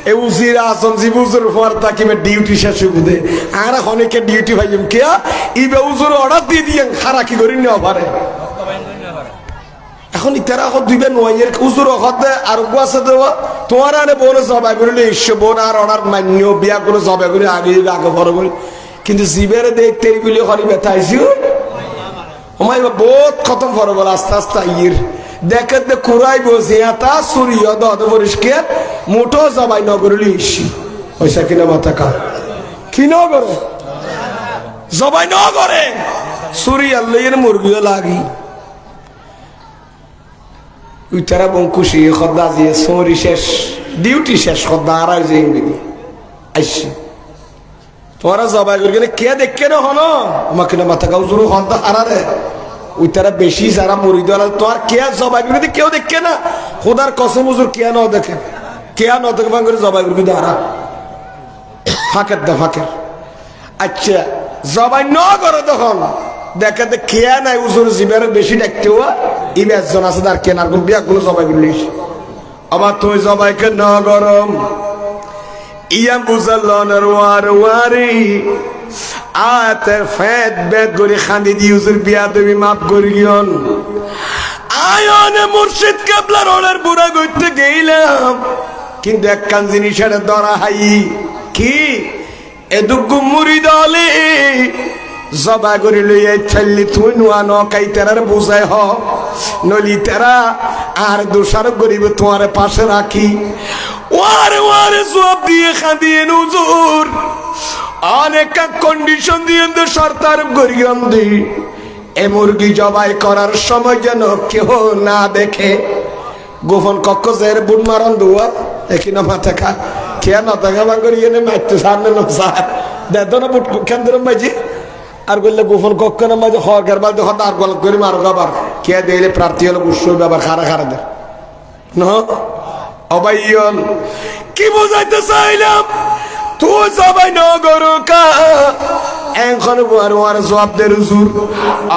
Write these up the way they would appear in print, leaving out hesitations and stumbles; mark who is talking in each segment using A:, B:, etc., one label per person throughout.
A: এ উজির আসন জিবুজুর পর তাকিবে ডিউটি শেষ হইবে আর অনেকে ডিউটি ভাইম কে ইবে উজুর অর্ডার দিয়ে দিয়ে খারা কি করি নেওয়া পারে এখন ইতারা হদ দিবে নয়ের উজুর হদ আর গোয়াছে দেওয়া তোমার আরে বোন জবাই করলে ঈশ্বর বোন আর অর্ডার মান্য বিয়া করে জবাই করে আগে আগে বড় বলে কিন্তু জিবের দেখতে বলে হরি ব্যথা আইসি ওমাই বহুত খতম করে বলে আস্তে আস্তে আইয়ের দেখে দে কুরাই বসে তা সুরিয় দদ পরিষ্কার মোটো জবাই নগরলি ইসি পয়সা কিনা মাথা কা কি ন করে জবাই ন করে সুরি আল্লাহর মুরগিও লাগি উইতারা বঙ্কুশি খদ্দা দিয়ে সরি শেষ ডিউটি শেষ খদ্দা আর যে ইংরেজি আইসি তোরা জবাই করে গেলে কে দেখে না হলো আমাকে না মাথা কাউ জোর খদ্দা হারারে উইতারা বেশি যারা মরি দেওয়া তোর কে জবাই করে কেউ দেখে না খোদার কসম হুজুর কে ন দেখে কে ন দেখে ভাঙ করে জবাই করে হারা ফাঁকের দা ফাঁকের আচ্ছা জবাই ন করো তখন দেখে দে কে নাই হুজুর জীবের বেশি দেখতে হওয়া ইমেজ জন আছে তার কেনার কোন বিয়া কোনো জবাই করলিস আবার তুই জবাইকে ন গরম ইয়াম বুঝালনের ওয়ার ওয়ারি আতের ফেদ বেদ করে খান্দি দি হুজুর বিয়া তুমি মাফ করিয়ন আয়নে মুর্শিদ কেবলার ওনার বুড়া করতে গেলাম কিন্তু এক কান জিনিসের ধরা হাই কি এদুগু মুরিদ আলে জবা করে লইয়া ফেললি তুই নোয়া ন কাই তেরার বুঝাই হ নলি তেরা আর দোষার গরিব তোমার পাশে রাখি ওয়ারে ওয়ারে সব দিয়ে খাদিয়ে হুজুর অনেক কন্ডিশন দিয়ে তো সরকার গরিয়াম দি এ মুরগি জবাই করার সময় যেন কেউ না দেখে গোপন কক্ষের বুট মারন দুয়া একই না মাথা খা খেয়া না দেখা বাং করি এনে মারতে সামনে লোক সার দেখো না বুট কেন্দ্র মাঝি আর বললে গোপন কক্ষ না মাঝে হরকার বাদে হঠাৎ আর গলত করে মারো আবার কে দিলে প্রার্থী হলো বুঝতে আবার খারা খারা দে ন অবাইয়ন কি বোঝাইতে চাইলাম তুই সবাই নগর কা এখন আর আর জবাব দে হুজুর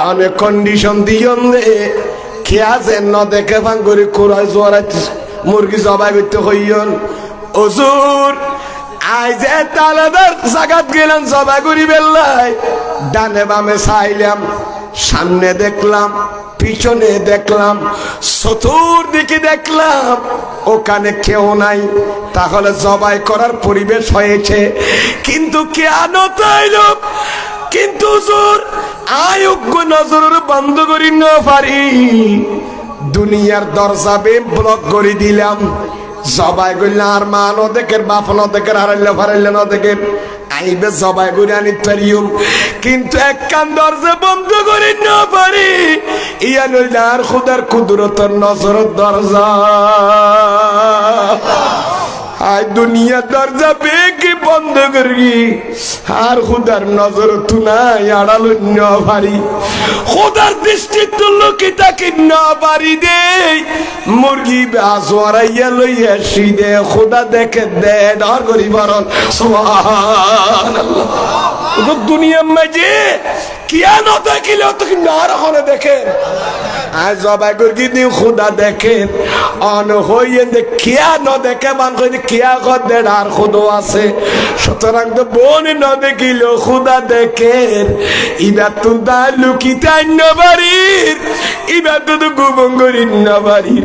A: অনেক কন্ডিশন দিয়ন দে খেয়া যেন ন দেখে ভাঙ করে কোরাই জোয়ারাই মুরগি জবাই করতে হইয়ন হুজুর আই যে তালাদার জাগাত গেলাম জবাই করি বেল্লাই ডানে বামে চাইলাম সামনে দেখলাম পিছনে দেখলাম চতুর্দিকে দেখলাম ওখানে কেউ নাই তাহলে জবাই করার পরিবেশ হয়েছে কিন্তু কেন তাইল কিন্তু হুজুর আয়োগ্য নজর বন্ধ করি না পারি দুনিয়ার দরজা বে ব্লক করে দিলাম জবাই করলে আর মা ন দেখের বাপ ন দেখের হারাইলে ফারাইলে ন দেখের আইবে জবাই করে আনি পারিম কিন্তু এক কান দরজা বন্ধ করে না পারি ইয়া নইলে আর খুদার কুদরতের নজরের দরজা আই দুনিয়া দরজা বেগে বন্ধ করি আর খুদার নজর তু নাই আড়াল না পারি খুদার দৃষ্টি তুলো কি তাকে না পারি দে মুরগি বাজওয়ারাইয়া লইয়া সিদে খুদা দেখে দে ডর করি বরণ সুবহানাল্লাহ দুনিয়া মাঝে কিয়া না দেখিলে তো কি না রাখনে দেখে আজ জবাই করি দিন খুদা দেখে অন হইয়ে দে কিয়া না দেখে মান কই কিয়া কর দে আর খুদা আছে সুতরাং তো বোন না দেখিলো খুদা দেখে ইবা তুন দা লুকিতে না পারি ইবা তো গোপন করি না পারি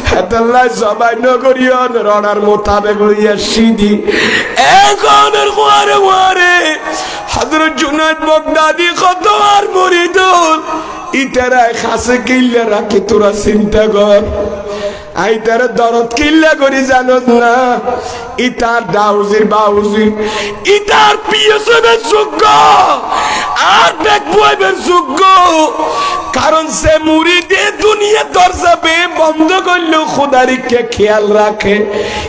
A: হাতাল্লাহ জবাই না করিয়ন রনার মোতাবেক লইয়া সিদি এখন আর ওয়ারে ওয়ারে হযরত জুনায়েদ বাগদাদি কত আর মুরিদুল ইতারা খাসে কিল্লা রাখে তোরা চিন্তা কর আই তারা দরদ কিল্লা করি জানত না ইতার দাউজির বাউজির ইতার পিয়সবের যোগ্য আর দেখবইবের যোগ্য কারণ সে মুরিদে দুনিয়া দরজা বে বন্ধ করলো খোদারিকে খেয়াল রাখে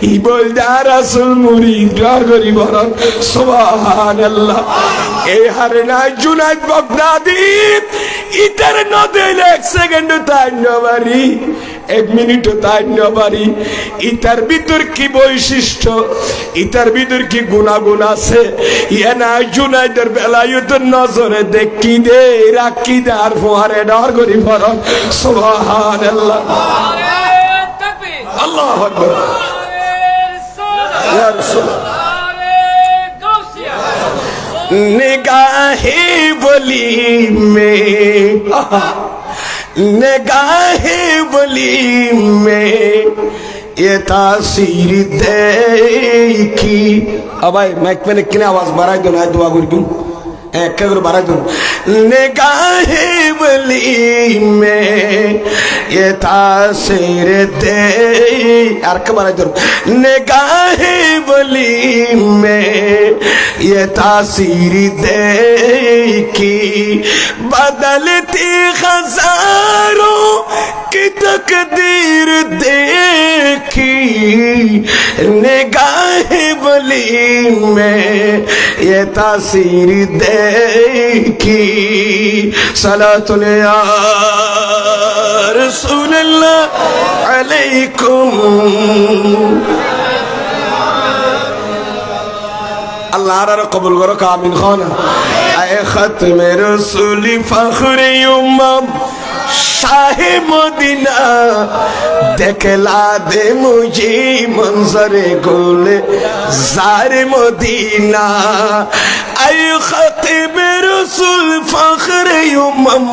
A: ই বলদা রাসূল মুরিদ গরি বরণ সুবহানাল্লাহ এই হারে নাই জুনায়েদ বাগদাদি ইতার ন দিলে এক সেকেন্ড তাই নবারি এক মিনিট তাই নবারি ইতার ভিতর কি বৈশিষ্ট্য ইতার ভিতর কি গুণাগুণ আছে ইয়া না জুনায়েদের বেলায় তো নজরে দেখি দে রাখি দে আর ফোয়ারে ডর করি বরণ সুবহানাল্লাহ আল্লাহু আকবার या रसूल निगाहे वली में निगाहे वली में ये तासीर देखी। अब भाई मैं किने आवाज बढ़ाई दो ना दुआ करी दूं क्या करो बढ़ाई दो। निगाहे वली में ये तासीर दे यार क्या बढ़ाई दो। निगाहे वली में ये तासीर देखी बदलती हजारों की तकदीर देखी। निगाहे वली में ये तासीर देखी। सलातुन या रसूलल्लाह अलैकुम। अल्लाह रा कबूल करो आमीन खाना। आए खत्मे रसूली फखरे उम्मम शाहे मदीना देखला दे मुझे मंजरे गुले ज़ारे मदीना। आए खत्मे रसूल फखरे उम्मम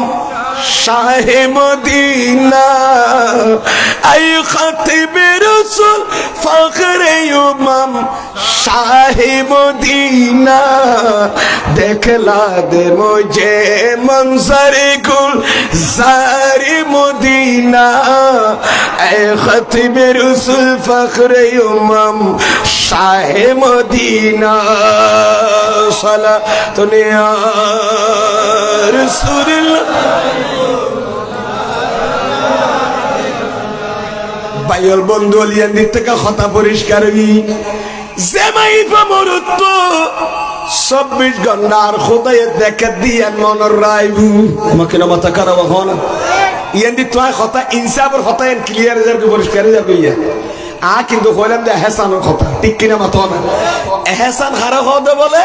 A: शाहे मदीना। आए खत्मे रसूल फखरे उम्मम शाहे मदीना देखला दे मुझे मंजरे गुल ज़ारे मदीना। ऐ खत्मे रसूल फखरे उम्मम शाहे मदीना। सलातुन या रसूलल्लाह। ভাইয়ের বন্ধু লিয়ান দিক থেকে কথা পরিষ্কার জেমাই মরুত্ব 24 ঘন্টার খোদায় দেখে দিয়ে মনের রাইবু আমাকে না মাথা খারাপ হন ইয়ান দি তুই কথা ইনসাফের কথা এন ক্লিয়ার যাবে পরিষ্কার যাবে ইয়া আ কিন্তু কইলাম যে এহসানের কথা ঠিক কিনা মাথা না এহসান খারাপ হবে বলে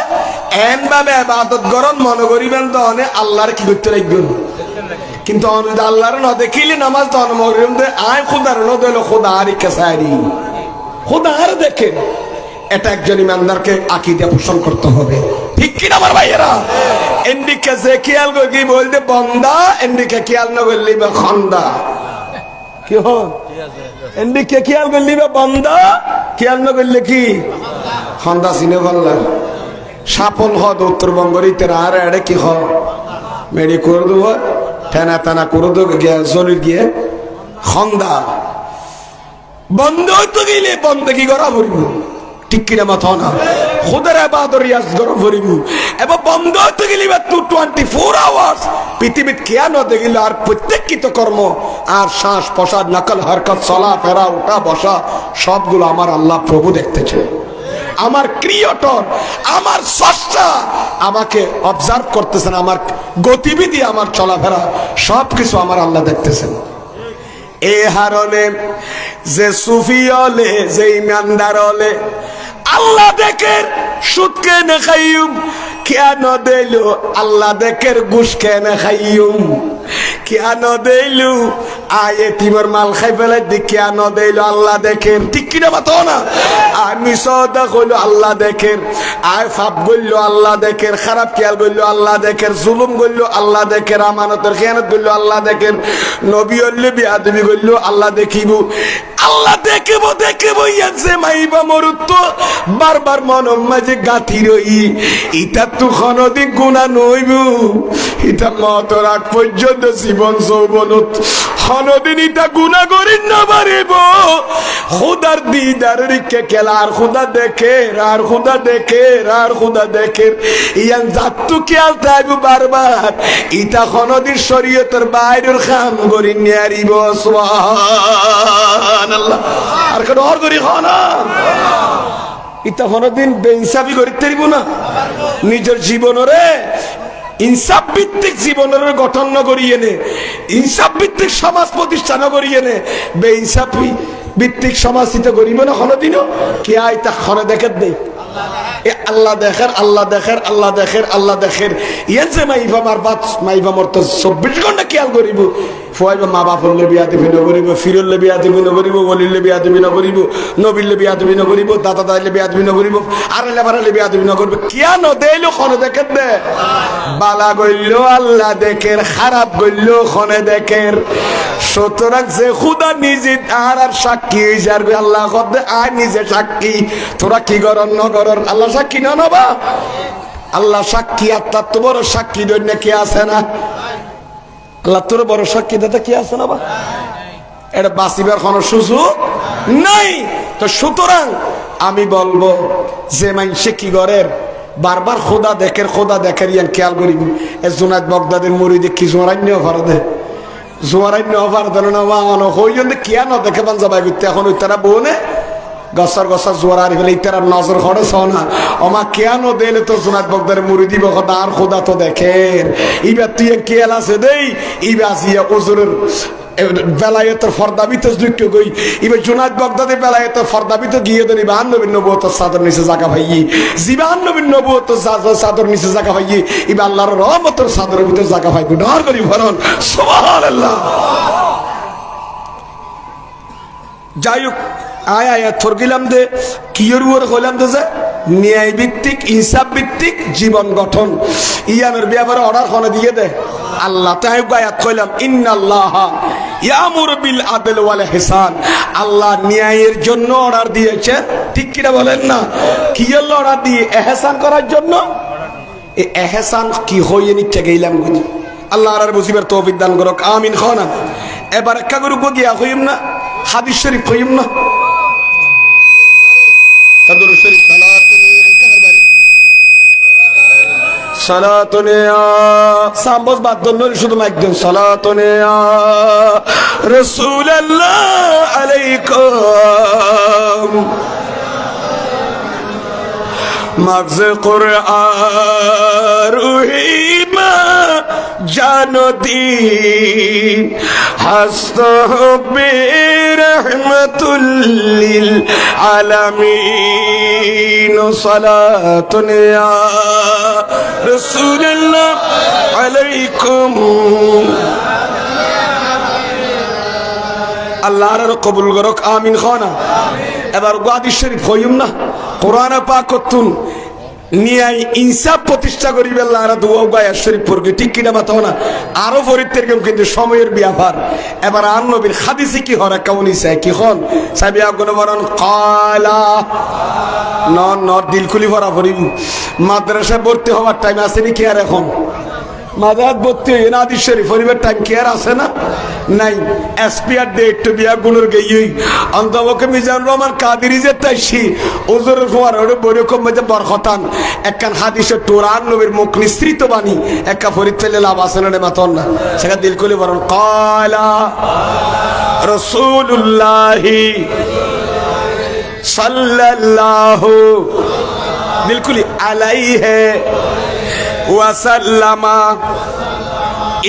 A: এন ভাবে ইবাদত করন মনে করিবেন তো আল্লাহর কি করতে রাখবেন কিন্তু অনুদ আল্লাহর না দেখিলে নামাজ তো মরিম দে আয় খোদার ন দিল খোদা আর কাসারি খোদা আর দেখে এটা একজন ইমানদারকে আকীদা পোষণ করতে হবে ঠিক কি না আমার ভাইয়েরা এন্ডিকে যে খেয়াল কি বলতে বান্দা এন্ডিকে খেয়াল না করলে বা খন্দা কি হো এন্ডিকে খেয়াল করলে বা বান্দা খেয়াল না করলে কি খন্দা সিনে বললা সাপল হদ উত্তরবঙ্গের ইতরা আর এড়ে কি হ মেডি করে দেবো ঠেনা টানা করে দেবো জলির গিয়ে খন্দা বন্ধ হইতে গেলে বন্ধ কি করা পড়িব ঠিক কিনা মাথা না খুদার ইবাদত রিয়াজ করা পড়িব এবং বন্ধ হইতে গেলে 24 আওয়ার্স পৃথিবীতে কেয়া না দেখিলে আর প্রত্যেক কর্ম আর শ্বাস প্রশ্বাস নকল হরকত চলা ফেরা ওঠা বসা সবগুলো আমার আল্লাহ প্রভু দেখতেছে আমার ক্রিয়েটর আমার স্রষ্টা আমাকে অবজার্ভ করতেছেন আমার গতিবিধি আমার চলাফেরা সবকিছু আমার আল্লাহ দেখতেছেন এই হারনে যে সুফি হলে যে ইমানদার হলে আল্লাহ দেখের সুদ কেন খাইম কেন দিল আল্লাহ দেখের ঘুষ কেন খাইম কেন দিল আয়ে তিমর মাল খাই ফেলে দি কেন দিল আল্লাহ দেখের ঠিক কিনা মাতো না আমি সদা কইল আল্লাহ দেখের আয় ফাপ গইল আল্লাহ দেখের খারাপ খেয়াল গইল আল্লাহ দেখের জুলুম গইল আল্লাহ দেখের আমানতের খেয়ানত গইল আল্লাহ দেখের নবী হইলে বিয়াদবি গইল আল্লাহ দেখিব আল্লাহ দেখিব ইয়াছে মাইবা মরুত বারবার মনের মাঝে গাঁথি রই ইটা তো কোনদিন গুনাহ নইব ইটা মতর আগ পর্যন্ত জীবন যৌবনত কোনদিন ইটা গুনাহ করিন না পারিব খোদার দিদার রিকে কেলার খোদা দেখে আর খোদা দেখে আর খোদা দেখে ইয়ান জাতু খেয়াল থাকব বারবার ইটা কোনদিন শরীয়তের বাইরের কাম করিন নারিব সুবহানাল্লাহ আর কোন আর করি খানা ইটা কোনদিন বেইনসাফি করিতে পারিব না নিজের জীবনরে ইনসাফ ভিত্তিক জীবনের গঠন করিয়ে নে ইনসাফ ভিত্তিক সমাজ প্রতিষ্ঠান করিয়ে নে বেইনসাফি ভিত্তিক সমাজ চিন্তা করিব না কোনদিনও কে আইতা খনে দেখে দেই এ আল্লাহ দেখের আল্লাহ দেখের আল্লাহ দেখের আল্লাহ দেখের ইয়ান যে মাইবা মার বাত মাইবা মর তো 24 ঘন্টা খেয়াল করিব ফুয়াইবা মা বাপর লে বিয়া দিবি না করিব ফিরল লে বিয়া দিবি না করিব ওলিল লে বিয়া দিবি না করিব নবীর লে বিয়া দিবি না করিব দাদা দাইলে বিয়া দিবি না করিব আর লেবারে বিয়া দিবি না করব কেন দেইলো খনে দেখেন দে বালা গইলো আল্লাহ দেখের খারাপ গইলো খনে দেখের সুতরাং যে খুদা নিজে আর সাক্ষী হইছে আর আল্লাহ কদে আর নিজে সাক্ষী তোরা কি করন না করন আল্লাহ সাক্ষী না নবা আল্লাহ সাক্ষী আর তার তো বড় সাক্ষী দৈন্য কে আছে না আল্লাহ তোর বড় সাক্ষী দিতে কি আছে না বা এটা বাঁচিবার কোনো সুযোগ নাই তো সুতরাং আমি বলবো যে মানুষে কি করের বারবার খোদা দেখের ইয়ান খেয়াল করিব এ জুনায়েদ বাগদাদের মুরিদে কি জোরান্য অফার দে জোরান্য অফার দেন না মানো হই জন্য কেন দেখে বান যাবাই করতে এখন ওই তারা বনে গছর গছর জোয়ার আর ফেলে তারা নজর খড়ে না ওমা কেন দেলে তো জুনায়েদ বাগদাদের মুরিদি বখদা আর খোদা তো দেখেন ইবা তুই কেল আছে দেই ইবা আসিয়া ওজুরের বেলায়েতের ফরদাবিতে দুঃখ গই ইবে জুনায়েদ বাগদাদের বেলায়েতের ফরদাবিতে গিয়ে দেন ইবা নবীর নবুয়তের চাদর নিচে জায়গা পাইই জীবান নবীর নবুয়তের চাদর নিচে জায়গা পাইই ইবা আল্লাহর রহমতের চাদরের ভিতরে জায়গা পাইবো ডর করি ভরণ সুবহানাল্লাহ যাই হোক আয়াত ফরগিলাম দে কিয়র ওর হইলাম দে যে ন্যায় ভিত্তিক ইনসাফ ভিত্তিক জীবন গঠন ইয়ানের ব্যাপারে অর্ডার কোনে দিয়ে দে আল্লাহ তাই আয়াত কইলাম ইন্নাল্লাহা ইয়ামুরু বিল আদল ওয়াল ইহসান আল্লাহ ন্যায়ের জন্য অর্ডার দিয়েছেন ঠিক কিনা বলেন না কি হলো অর্ডার দিয়ে ইহসান করার জন্য এই ইহসান কি হইয়ে নিতে গেলাম গুনি আল্লাহ আর বুঝিবার তৌফিক দান করুক আমিন খানা এবার একটা করে গিয়া হইম না হাদিস শরীফ হইম না তাদুর শরীফ সালাতুনে সাম্বস বাদন শুধু একজন সালাতুনে রাসূলুল্লাহ আলাইকুম মগজ কুরআন রহিমা জানো দিন হাসত বিরহমাতুল লিল আলামিন সালাতুন ইয়া রাসূলুল্লাহ আলাইকুম আল্লাহর কবুল করুক আমিন খানা এবার হাদিস শরীফ হইম না কোরআন পাক করতুন নিয়াই ইনসাফ প্রতিষ্ঠা করিবে আল্লাহর দোয়া গায়াত শরীফ পড়বে ঠিক কিনা মাতো না আরো ফরিদের কিন্তু সময়ের ব্যাপার এবার আর নবীর হাদিসে কি হরা কাউনি চাই কি হন সাহেব আগুন বরণ কালা ন দিল খুলি ভরা ভরিব মাদ্রাসায় ভর্তি হওয়ার টাইম আছে নাকি আর এখন মাদাত ভর্তি হয়ে না হাদিস শরীফ পরিবার টাইম কি আর আছে না নাই এসপিআর ডেট টু বিয়া গুণর গেই অন্তবকে মিজান রহমান কাদেরি যে তাইছি ওজরের ফোয়ার ওরে বড় কম মধ্যে বরখতান একখান হাদিসে কোরআন নবীর মুখ নিঃসৃত বাণী একা ফরিদ ফেলে লাভ আছে না মাতন না সেটা দিল খুলে বরং কালা রাসূলুল্লাহি সাল্লাল্লাহু দিল খুলি আলাইহি ওয়াসাল্লামা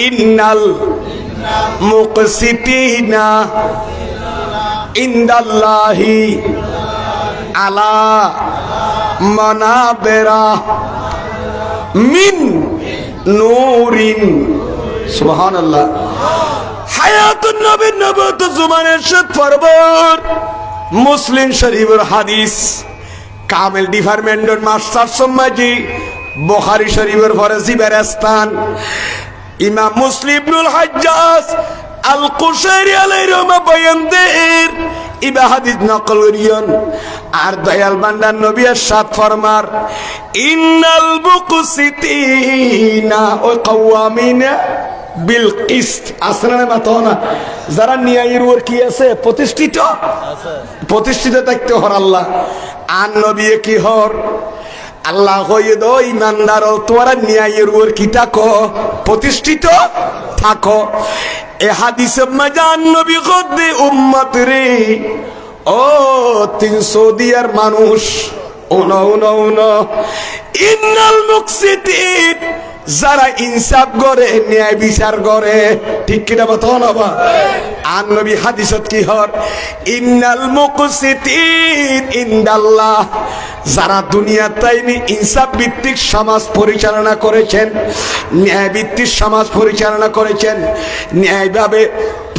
A: ইন্নাল মুকসিতিনা ইনদাল্লাহি আলা মানাবেরা মিন নূরিন সুবহানাল্লাহ হায়াতুন নবী নবুয়ত জুমানের সাত পরবর মুসলিম শরীফের হাদিস কামেল ডিপার্টমেন্টের মাস্টার সম্মাজি বুখারী শরীফের ফরজি বেরেস্তান ইমাম মুসলিম ইবনুল হাজ্জাজ আল কুশাইরি আলাইহি রাহমা বয়ান দেন ইবা হাদিস নকল করিয়ন আর দয়াল বান্দার নবী ارشاد ফরমার ইন্নাল মুকসিতিনা ওয়া কাওয়ামিনা বিল কিসত আসলে মাতনা যারা ন্যায়ের উপর কি আছে প্রতিষ্ঠিত থাকতে হর আল্লাহ আর নবী কি হর আল্লাহ কইয়ে দো ইমানদার তোরা ন্যায়ের উপর কি থাকো প্রতিষ্ঠিত থাকো এ হাদিসে মাজান নবী গদে উম্মত রে ও 300 দিয়ার মানুষ ওনো ইন্নাল মুকসিতিন যারা ইনসাফ করে ন্যায় বিচার করে, ঠিক কিনা বলতো না? আর নবী হাদিসত কি হর, ইন্নাল মুকসিতিন ইনদাল্লাহ, যারা দুনিয়াতে ইনসাফ ভিত্তিক সমাজ পরিচালনা করেছেন, ন্যায় ভিত্তিক সমাজ পরিচালনা করেছেন, ন্যায়ভাবে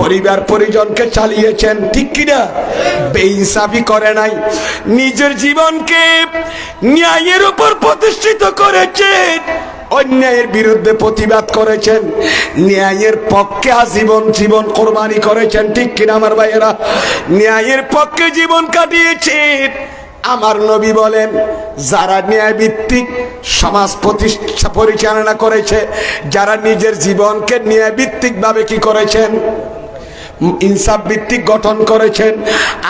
A: পরিবার পরিজনকে চালিয়েছেন, ঠিক কিনা? বেইনসাফি করে নাই, নিজের জীবনকে ন্যায়ের উপর প্রতিষ্ঠিত করেছেন, অন্যায়ের বিরুদ্ধে প্রতিবাদ করেছেন, ন্যায়ের পক্ষে জীবন কোরবানি করেছেন, ঠিক কিনা আমার ভাইয়েরা? ন্যায়ের পক্ষে জীবন কাটিয়েছেন। আমার নবী বলেন, যারা ন্যায় ভিত্তিক সমাজ প্রতিষ্ঠা পরিচালনা করেছে, যারা নিজের জীবনকে ন্যায় ভিত্তিক ভাবে কি করেছেন, ইনসাফ ভিত্তিক গঠন করেছেন,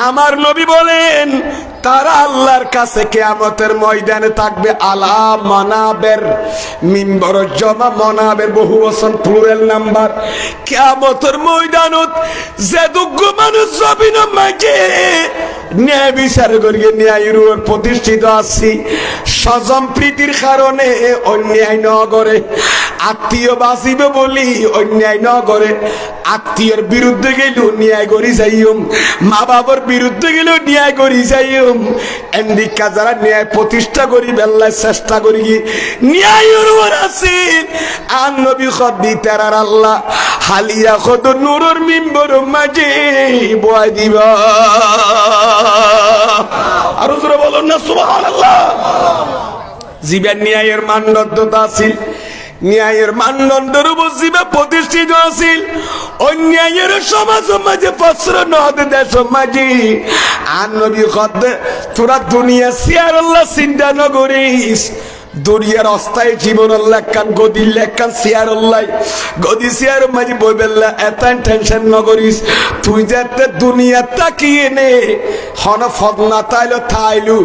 A: আমার নবী বলেন তারা আল্লাহর কাছে কিয়ামতের ময়দানে থাকবে আলা মানাবের, মিম্বর জমা, মানাবের বহু বচন প্লুরাল নাম্বার। কিয়ামতের ময়দানত যে দুঃখ মানুষ জমিনের মাঝে ন্যায় বিচার করিয়ে ন্যায়ের উপর প্রতিষ্ঠিত আছি, স্বজন প্রীতির কারণে অন্যায় ন করে, আত্মীয় বাঁচিবে বলি অন্যায় ন করে, আত্মীয়ের বিরুদ্ধে গেলেও ন্যায় করি যাইম, মা বাবার বিরুদ্ধে গেলেও ন্যায় করি যাইম, এন্ডিকা যারা ন্যায় প্রতিষ্ঠা করি বেল্লায় চেষ্টা করি ন্যায়ের উপর আছেন। আর নবী খদ্দি তেরার আল্লাহ হালিয়া খদ নূরের মিম্বর মাঝে বয় দিবা। আর জোরে বলুন না সুবহানাল্লাহ। জীবন ন্যায়ের মানদণ্ডতা আছে, ন্যায়ের মানদণ্ডের উপর জীবে প্রতিষ্ঠিত আছিল, অন্যায়ের সমাজ মাঝে প্রশ্রয় নদে দেশ মাঝে। আর নবী খদ তোরা দুনিয়া সিয়ার আল্লাহ চিন্তা ন করিস, দুনিয়ার অস্থায়ী জীবন আল্লাহ কান গদি লেখান সিয়ার আল্লাহ গদি সিয়ার মাঝে বইবেল্লা এত টেনশন ন করিস। তুই যাতে দুনিয়া তাকিয়ে নে হন ফদ না তাইলো থাইলু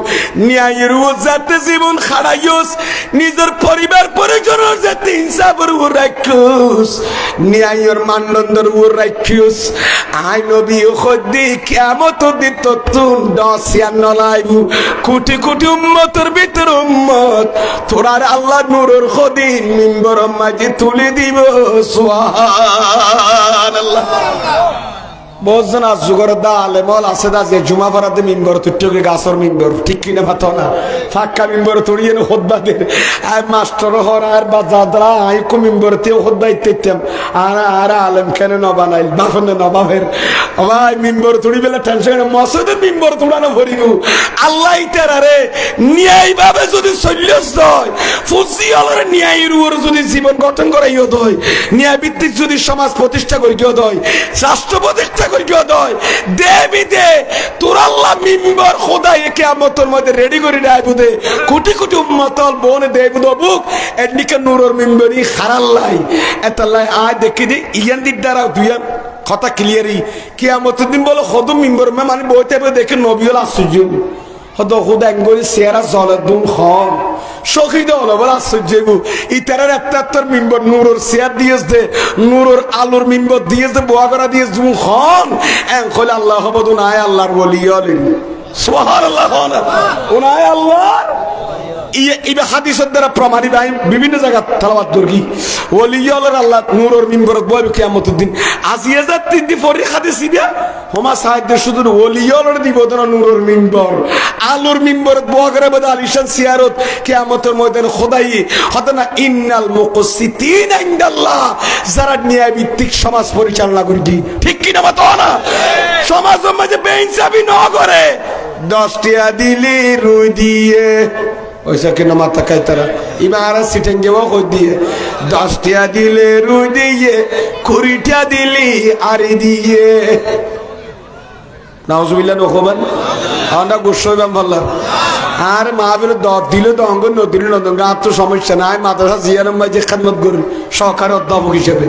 A: ন্যায়ের উপর যাতে জীবন খাড়াইস, নিজের পরিবার পরিজনের যাতে ইনসাফের উপর রাখিস, ন্যায়ের মানদণ্ডের উপর রাখিস। আই নবী খদ্দি কিয়ামত দিত তুন দশিয়ান নলাইবু, কোটি কোটি উম্মতের ভিতর উম্মত তোরার আল্লাহ নূরের খদিন মিম্বর মাঝে তুলে দিব। সুবহানাল্লাহ। বহুজন আজুগর দা আলেমল আছে দা যে জুমা পড়াতে মিম্বর তুট্টকে গাছর মিম্বর, ঠিক কিনা ভাত না ফাঁকা মিম্বর তুড়িয়ে খোদবাদের আর মাস্টার হর আর বাজাদরা আই কো মিম্বরতেও খোদবা ইত্যাম আর আর আলেম কেন ন বানাইল বাফনে নবাবের ভাই মিম্বর তুড়ি বেলা টেনশন মসজিদের মিম্বর তুড়ানো ভরিব। আল্লাহ ইতারে ন্যায় ভাবে যদি চল্লিশ হয় ফুসি হলের ন্যায়ের উপর যদি জীবন গঠন করাইও দয়, ন্যায় ভিত্তিক যদি সমাজ প্রতিষ্ঠা করি কেউ দয়, রাষ্ট্র প্রতিষ্ঠা তোর আল্লাহ মিম্বর খোদাই কিয়ামতের মধ্যে রেডি করে দেয় বুদে, কোটি কোটি উম্মতল বোন দেয় বুদ বুক এদিকে নূরের মিম্বরি খারাল্লাই এতাল্লাই আয় দেখি দি ইয়ান দিক দ্বারা দুইয়া কথা ক্লিয়ারই। কিয়ামতের দিন বলো খদম মিম্বর মানে বইতে দেখে নবীল আশ্চর্য হদ খুদা এঙ্গরি চেহারা জলে দুন খন শহীদ হলো বলে আশ্চর্য ইতারের একটা মিম্বর নূরের চেয়ার দিয়েছে দে, নূরের আলোর মিম্বর দিয়েছে বোয়া করা দিয়েছে দুন খন এং কইলে আল্লাহ হব দুন আয় আল্লাহর বলি হলেন। সুবহানাল্লাহ। উনায় আল্লাহর ইবা হাদিসের দ্বারা প্রমাণিত বিভিন্ন জায়গা তালাবাত দর্গি ওলিয়লের আল্লাহ নূরের মিম্বর বইবে কিয়ামতের দিন। আজিয়ে যা তিন দি পরে হাদিস দিয়া হোমা সাহায্য শুধু ওলিয়লের দিব না নূরের মিম্বর আলোর মিম্বর বয়া করে বদা আলিশান সিয়ারত কিয়ামতের ময়দানে খোদাই হতে না ইন্নাল মুকসিতিন ইনদাল্লাহ, যারা ন্যায় ভিত্তিক সমাজ পরিচালনা করি, ঠিক কিনা বাতো না? সমাজের মাঝে বেইনসাফি ন করে 10 টিয়া দিলি রুই দিয়ে ওইসা কেন মাথা খাই তারা ইমারা সিটেন যাবো কই দিয়ে 10 টিয়া দিলে রুই দিয়ে 20 টিয়া দিলি আরি দিয়ে নাউজুবিল্লাহ নখবান আমরা গুসইবাম বললাম আর মাহফিল দিলে তো অঙ্গ নদীর নদন আর তো সমস্যা নাই মাদ্রাসা জিয়ারম ভাই যে খেদমত করি সহকারী অধ্যাপক হিসেবে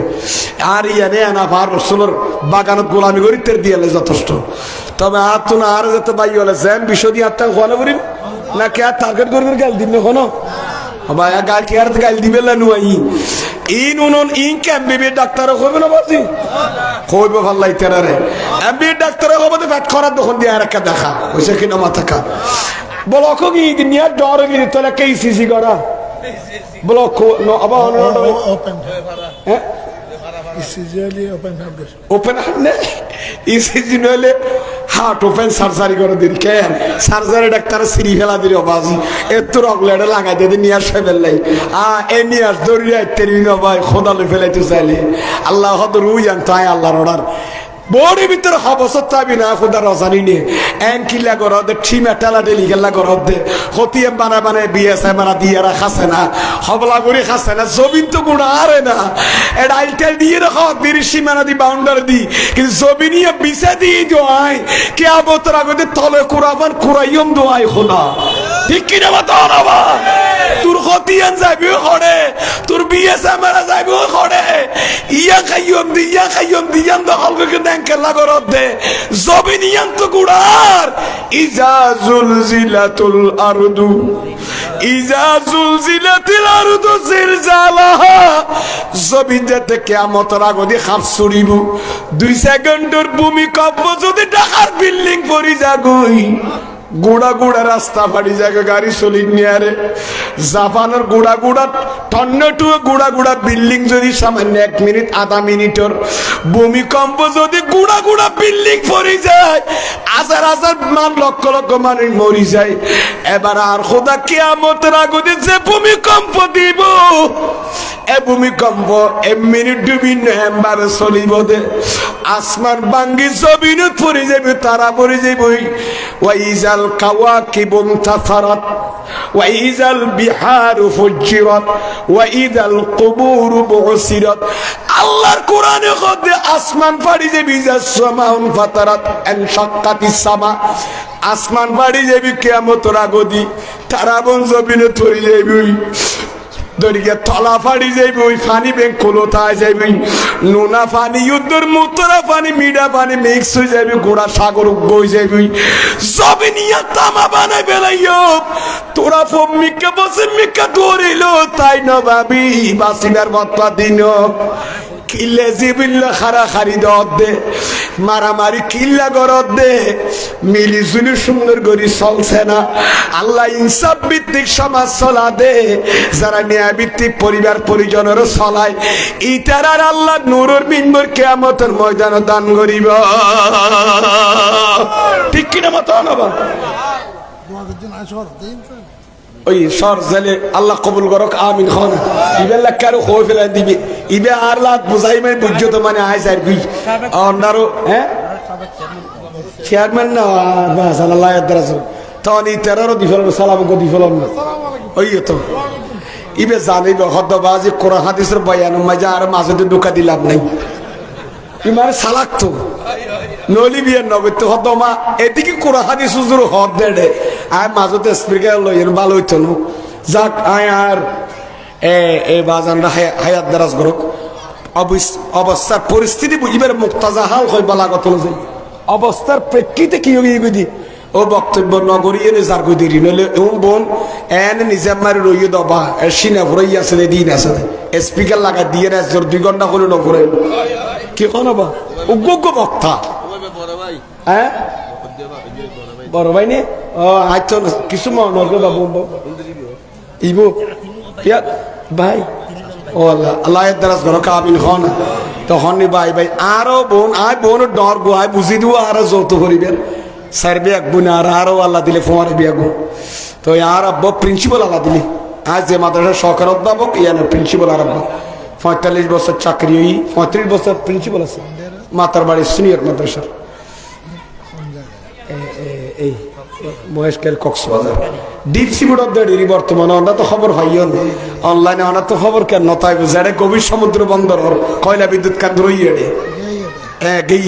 A: আর ইয়ানে আনাফার রসুলের বাগানত গোলামি করি তের দিয়ে যথেষ্ট। তবে আর তো না আর যেতে পাই হলে জ্যাম বিষয় দিয়ে আত্মা খোয়ানো করিম না কে আর টার্গেট করবে গাল দিন কোনো ভাই গাল কে আর গাল দিবে নুয়াই ইন উনুন ইন এমবিবি ডাক্তার হইবে না বাজি হইবে ভাল লাইতারে এমবি ডাক্তার হবে তো ফ্যাট করার দখন দিয়ে আর একটা দেখা হইছে কিনা মাথা কা বলো কি নিয়ে ডর গিয়ে তোলা কে ইসিসি করা ব্লক আবার
B: open
A: হ্যাঁ
B: it's usually open heart
A: open heart নেই ইসিজি নইলে হার্ট ওপেন সার্জারি করে দিন কেন সার্জারি ডাক্তার সিঁড়ি ফেলা দিল বাজি এত রগলেটে লাগাই দিয়ে নিয়ে আসে ফেললাই এ নিয়ে আস দৌড়িয়ে তেরি নবাই খোদালে ফেলাইতে চাইলে আল্লাহ হয়তো রুই আনতো আল্লাহর অর্ডার বড়ির ভিতরে হবসত চাবি না খুদা রজানি নিয়ে এন কিল্লা করো দে ঠিমে টেলা টেলি গেল্লা করো দে হতিয়ে বানা বিয়েছে বানা দিয়ে খাসে না হবলা করে খাসে না জমিন তো গুণা আরে না এটা আইটেল দিয়ে রাখো বীর সীমানা দি বাউন্ডারি দি কিন্তু জমিনিয়ে বিছে দিয়ে দোয়াই কে আবতর আগতে তলে কুরাবান কুরাইয়ম দোয়াই খোদা ঠিক কিনা বাতা না তোর হতিয়ান যাবি খড়ে তোর বিয়েছে মারা যাবি খড়ে ইয়া খাইয়ম দিয়ান দখল করে কেলা করত দে জমিনিয়ান তো গুড়ার ইজা জুলজিলাতুল আরদু জিলজালাহা জমিন যেতে কিয়ামতের আগদি খাপ ছুড়িব 2 সেকেন্ডের ভূমিকম্প যদি ঢাকার বিল্ডিং পড়ি যাগই গুড়া রাস্তা ফাড়ি জায়গা গাড়ি চলি নিয়ে জাপানের গুড়া টন্নটু গুড়া বিল্ডিং যদি সামান্য 1 মিনিট আধা মিনিটের ভূমিকম্প যদি গুড়া বিল্ডিং পড়ে যায় হাজার মান লক্ষ মানুষ মরি যায় এবার আর খোদা কিয়ামতের আগে যে ভূমিকম্প দিব এ ভূমিকম্প 1 মিনিট 2 মিনিট এমবারে চলিব দে আসমান ভাঙ্গি জমিনত পড়ে যাবে তারা পড়ে যাবে ওয়াইজাল কাওয়াকিবু ইনতাসারাত ওয়াইজাল বিহারু ফুজ্জিরাত ওয়াইদাল কুবুরু বুসিরাত আল্লাহর কোরআনে কদে আসমান ফাড়ি যাবে জাসমাউন ফাতারাত আনশাক্কাতিস সামা আসমান ফাড়ি যাবে কিয়ামতের আগদি তারা বন জমিনত পড়ে যাবে দরিয়া তলা ফাড়ি যাইবে ওই পানি ব্যাংক কোলোথায় যাইবে নোনা পানি ইউদ্দর মুতরা পানি মিডা পানি মিক্স হয়ে যাবে গোড়া সাগর বই যাইবে জমিনিয়া তামা বানাই বেলাইও তোরা ফমিকা বসে মিকা ধরিল তাই না ভাবি বাসিনার মতলা দিন কিল্লে জিবিল্লা খারা খারি দে মারামারি কিল্লা গরদ দে মিলি জুলি সুন্দর করি চলছে না আল্লাহ ইনসাফ ভিত্তিক সমাজ চলা দে যারা ন্যায় ভিত্তিক পরিবার পরিজনেরও চলায় ইটার আর আল্লাহ নূরের মিনবর কিয়ামতের ময়দানে দান করিব ঠিক কিনা মত নবা ওই সর জেলে আল্লাহ কবুল করক আমিন খান ইবে লাকারও কই ফেলা দিবি ইবে আর লাত বুঝাই মানে বুঝছো তো মানে আইস আর গুই অন্নারও হ্যাঁ চেয়ারম্যান না বাস আল্লাহ আদরাস তনি তেরারও দিফল সালাম গো দিফল না ওই তো ইবে জানিব হদবাজি কোরআন হাদিসের বয়ান মজা আর মাঝে ঢুকা দিলাম নাই ইমার সালাক তো নলি বিয়ার নগদ তো হদমা এদিকে কোরআন হাদিস হুজুর হদ দেড়ে আয় মাঝতে স্পিকার লইয়ের ভালো হইতো না যাক আয় আর এ বাজানরা হায়াত দারাজ করুক অবস্থার পরিস্থিতি বুঝিবার মুক্তাজা হাল হয় বালাগত যায় অবস্থার প্রেক্ষিতে কি হয়ে গেদি ও বক্তব্য নগরী এনে যার গই দেরি নইলে বোন এন নিজাম মারি রইয়ে দবা সিনা ভরই আছে দিন আছে স্পিকার লাগা দিয়ে না 2 ঘন্টা করে নগরে কি কোন বা উগ্র বক্তা হ্যাঁ বড় ভাই নে ও আচ্ছা কিছু মনে বাবু ইবো ভাই ও আল্লাহ দারাজ করো কাবিল খান তখন ভাই আরো বোন আয় বোন ডর গো আয় বুঝি দিব আরো যৌত করিবেন স্যার বিয়াক বোন আরো আল্লাহ দিলে ফোয়ারে বিয়াক তো আর আব্বা প্রিন্সিপাল আল্লাহ দিলে আজ যে মাদ্রাসার সহকার অধ্যাপক ইয়ার প্রিন্সিপাল আর আব্বা 45 বছর চাকরি 35 বছর প্রিন্সিপাল আছে মাতার বাড়ি সিনিয়র মাদ্রাসার এই মহেশকের কক্সবাজার ডিপসি বোর্ড অফ দ্য ডেরি বর্তমানে আমরা তো খবর পাইও অনলাইনে আমরা তো খবর কেন নতাই বুঝে গভীর সমুদ্র বন্দর কয়লা বিদ্যুৎ কেন্দ্র গেই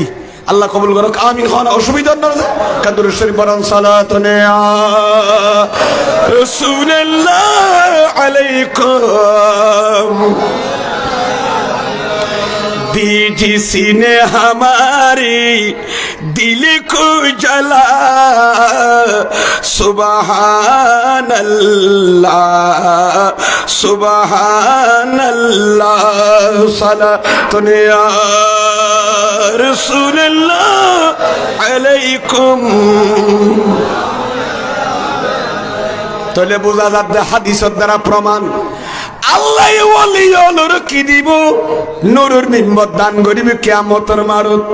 A: আল্লাহ কবুল করুক আমিন খান অসুবিধা না কাদুর শরীফ বরং সালাতুনে রাসূলুল্লাহ আলাইকুম दीजी सीने हमारी दिल को जला सुबहान अल्लाह सलातुने या रसूलल्लाह अलैकुम তাহলে বোঝা যাচ্ছে হাদিসের দ্বারা প্রমাণ আল্লাহ ওলি নূর কি দিব নূরের মিম্বর দান করিবে কিয়ামতের মারত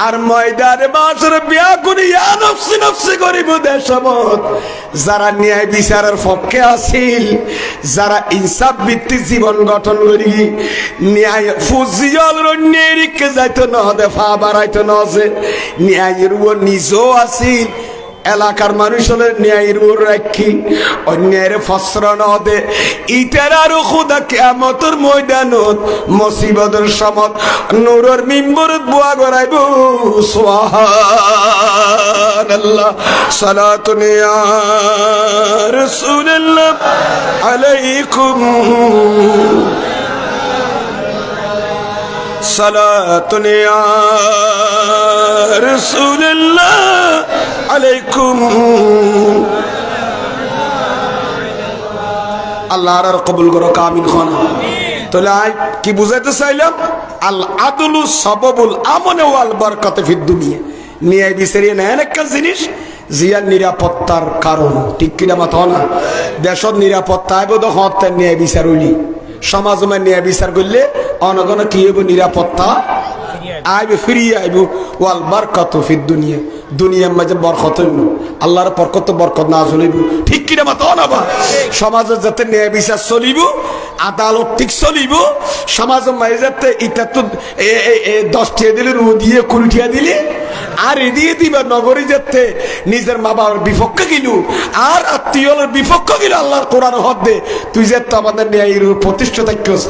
A: আর ময়দানে বাসর বিয়া করিয়া নফসি নফসি করিব দেশমত যারা ন্যায় বিচারের পক্ষে আছিল যারা ইনসাফ ভিত্তিক জীবন গঠন করি ন্যায় ফুজিয়াল রন্যেরিকে যাইতো না দে ফা বাড়াইতো না যে ন্যায়ের ও নিজও আছিল এলাকার মানুষ হলে ন্যায়ের উপর রাখি অন্যের ফসরণ দে ইটার আরো খুদা কিয়ামতের ময়দানত মুসিবতের সমত নূরের মিম্বরত বুয়া গড়াইব সুবহানাল্লাহ সালাতুন ইয়া রাসূলুল্লাহ আলাইকুম সালাতুন ইয়া রাসূলুল্লাহ আলাইকুম আল্লাহ আর কবুল করো আমিন খান তাহলে আই কি বুঝাইতে চাইলাম আল আদলু সাবাবুল আমনে ওয়াল বারাকাতে ফিদ দুনিয়া ন্যায় বিচারিয়ে নেন একটা জিনিস জিয়ার নিরাপত্তার কারণ ঠিক কিনা মাথা না দেশত নিরাপত্তা আইব তো হত্যা ন্যায় বিচার হইলি সমাজ ন্যায় বিচার করলে অনগণ কি হইব নিরাপত্তা আইবে ফিরিয়ে আইব ওয়াল বারাকাতু ফিদ দুনিয়া দুনিয়ার মাঝে বরকত হইব আল্লাহর বরকত না চলিব ঠিক কিনা মাথা না বা সমাজের যাতে ন্যায় বিচার চলিব আদালত ঠিক চলিব সমাজের মাঝে যাতে এটা তো 10 টিয়া দিলে রু দিয়ে 20 টিয়া দিলে আর এদিকে দিবা নগরী যাতে নিজের মা বাবার বিপক্ষে গিলু আর আত্মীয়র বিপক্ষে গিলু আল্লাহর কোরআন হদ দে তুই যে আমাদের ন্যায়ের প্রতিষ্ঠা থাকস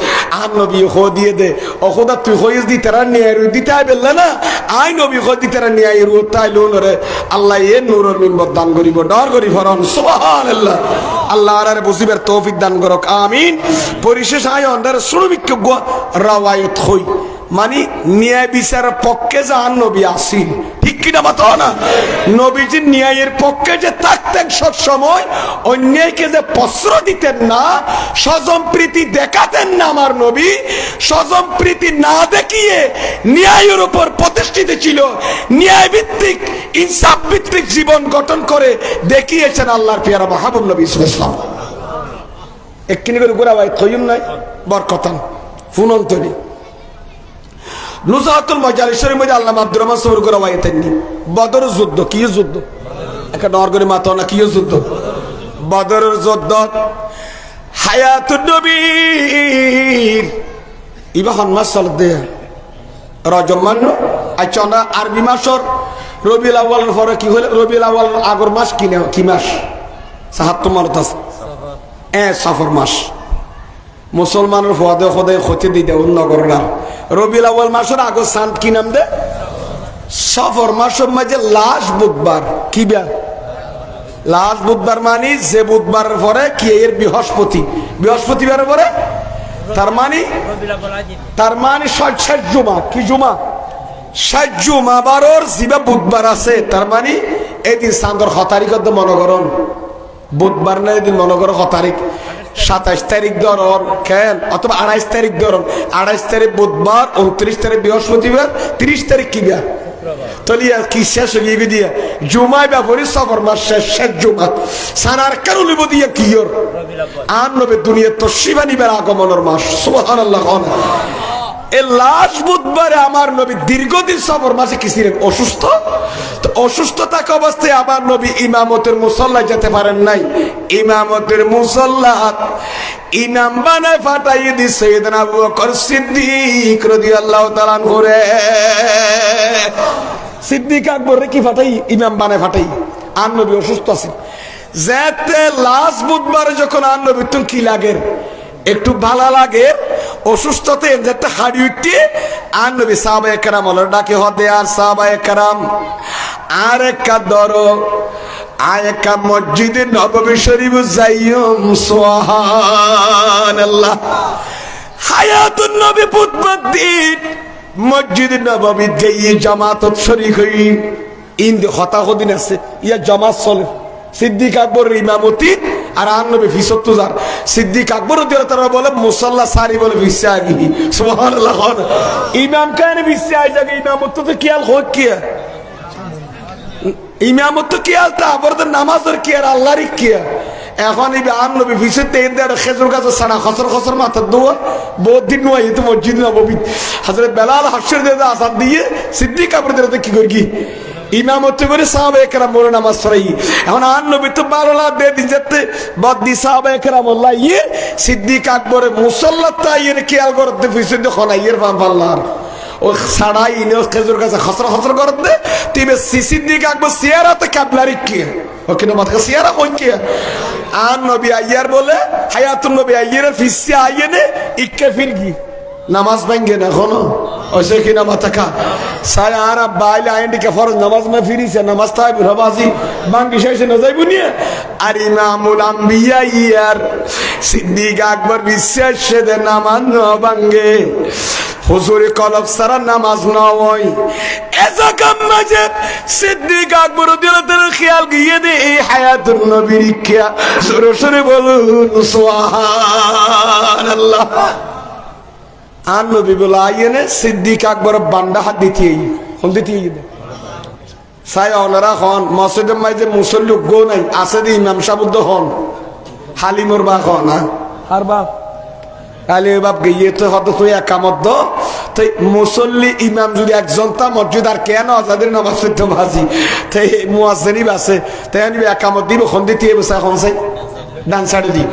A: আর নবী হো দিয়ে দে অখোদা তুই হইস দি তারা ন্যায়ের দিতে আইবেল না আই নবী হো দি তারা ন্যায়ের তাই লোনরে আল্লাহ এ নূরের মিম্বর দান করিব ডর করি ফরন সুবহানাল্লাহ আল্লাহ আর বুঝিবার তৌফিক দান করক আমিন পরিশেষ আয় অন্ধার শ্রমিক রাওয়ায়াত হই মানে ন্যায় বিচারের পক্ষে যে আর নবী আসিন ঠিক কিনা মাথা না নবীজি ন্যায়ের পক্ষে যে থাকতেন সব সময় অন্যায়কে যে প্রশ্রয় দিতেন না স্বজনপ্রীতি দেখাতেন না আমার নবী স্বজনপ্রীতি না দেখিয়ে ন্যায়ের উপর প্রতিষ্ঠিত ছিল ন্যায় ভিত্তিক ইনসাফ ভিত্তিক জীবন গঠন করে দেখিয়েছেন আল্লাহর পেয়ারা মাহবুব নবী সাল্লাল্লাহু আলাইহি ওয়াসাল্লাম একখিনি করে গোরা ভাই থইম নাই বরকতান ফুনন্তনি নুজাতুল মাজালিসের মধ্যে আল্লামা আব্দুর রহমান সবর করে ওয়াইতেননি বদরের যুদ্ধ কি যুদ্ধ একটা নরগরি মাথা না কি যুদ্ধ বদরের যুদ্ধ হায়াতুন নবীর ইবাহান মাস চলতে রজব মান আচ্ছা না আরবি মাসর রবিউল আউয়ালের পরে কি হলো রবিউল আউয়াল আগর মাস কি মাস সাহাত্তর মানত আছে সফর মাস মুসলমানের ফদে ফদে ক্ষতি দিতে নগররা রবিউল আউয়াল মাসের আগর সান কি নাম দে সফর মাসের মাঝে লাস্ট বুধবার কি বার লাস্ট বুধবার মানে যে বুধবারের পরে কি এর বৃহস্পতিবারের পরে তার মানে 60 জুমা কি জুমা 60 জুমা বারোর জিবা বুধবার আছে তার মানে এদিন চাঁদর 6 তারিখ মনে করুন বুধবার না এদিন মনে করো 6 তারিখ 27 তারিখ ধরন কেন অথবা 28 তারিখ ধরন 28 তারিখ বুধবার 29 তারিখ বৃহস্পতিবার 30 তারিখ কি বার তলিয়া কি শেষ হয়ে গিয়ে জুমায় ব্যাপারে সফর মাস শেষ জুমা সারার কারণে বদিয়া কিয়র আর নবে দুনিয়া তো শিবানীবার আগমনের মাস সুবহানাল্লাহ এই লাস্ট বুধবারে আমার নবী দীর্ঘদিন সফর মাসে কি ছিলেন অসুস্থ তো অসুস্থ থাকা অবস্থায় আমার নবী ইমামতের মুসল্লায় যেতে পারেন নাই ইমামতের মুসল্লা ইমাম বানায় ফাটাইয়ে দি সাইয়েদনা আবু বকর সিদ্দিক রাদিয়াল্লাহু তাআলা আনহু রে সিদ্দিক আকবর রে কি ফাটাই ইমাম বানায় ফাটাই আর নবী অসুস্থ আছেন যেতে লাস্ট বুধবারে যখন আর নবী তুমি কি লাগে একটু ভালো লাগে অসুস্থতে যেতে হাড়ি উঠতে আর নবী সাহাবায়ে কেরাম হলো ডাকে হদে আর সাহাবায়ে কেরাম আর একটা ধরো আয়কা মসজিদে নববী শরীফ যাইয়ুম সুবহানাল্লাহ হায়াতুন নবী বুধবার দিন মসজিদে নববী যাইয়ে জামাতত শরীক হই ইন্দি হতাহদিন আছে ইয়া জামাত চলে সিদ্দিক আকবর ইমামতি আর আর নবী ৭০,০০০ সিদ্দিক আকবর তারা বলে মুসাল্লা সারি বলে ভিসা আগি সুবহানাল্লাহ ইমাম কানে ভিসা আগে ইমামত তো কিয়াল হোক কিয়া ইমামত তো কিয়াল তা আবার নামাজের কি আর আল্লাহরই কিয়া এখন এই আর নবী পিছনে তেল দেয় খেজুর গাছের ছাড়া খসর খসর মাথার দোয়া বহুত দিন নয় তো মসজিদ নববী হযরত বেলাল হাসর দিয়ে আসাদ দিয়ে সিদ্দিক আকবরের কি করি কি ইমামতি করে সাহাবায়ে কেরাম বলে নামাজ পড়াই। এখন আর নবী তো 12 লাখ দিয়ে দিন যেতে বদি সাহাবায়ে কেরাম আল্লাহ ইয়ে সিদ্দিক আকবরের মুসল্লা তাইয়ের খেয়াল করতে পিছনে খনাইয়ের পাল্লার ও ছাড়াই ইনে খেজুর গাছে খসর খসর করতে তিবে সিদ্দিক আকবর সিয়ারাতে কাবলারি কি ওকে না মাথা সিয়ারা কই কি আর নবী আইয়ার বলে হায়াতুন নবী আইয়ের ফিসি আইয়েনে ইক্কে ফির কি নামাজ ভাঙ্গে না এখনো ওইসে কিনা মাথা খা সারা আর বাইলে আইনটিকে ফরজ নামাজ না ফিরিছে নামাজ তাই রবাজি বাঙ্গি শেষে না যাইব নিয়ে আর ইমামুল আম্বিয়া ইয়ার সিদ্দিক আকবর বিশ্বাস দে নামাজ না ভাঙ্গে হুজুরি কলব সারা নামাজ না হয় এজা কাম মাঝে সিদ্দিক আকবর দিলতের খেয়াল গিয়ে দে এই হায়াতুন নবীর কিয়া সরে সরে বলুন সুবহানাল্লাহ। আর নবী বলে আইনে সিদ্দিক আকবর বান্ডা হাত দিতে হন দিতে সাই ওনারা হন মসজিদের মাঝে মুসল্লি গো নাই আছে দি ইমাম সাবুদ্দ হন হালিমর বা হন আর বাপ আলে বাপ গিয়ে তো হতো তুই একামত দো তাই মুসল্লি ইমাম যদি একজন তা মসজিদ আর কেন আজাদের নামাজ পড়তে বাজি তাই মুয়াজ্জিনি আছে তাই আমি একামত দিব হন দিতে বসে হন সাই ডান সাইডে দি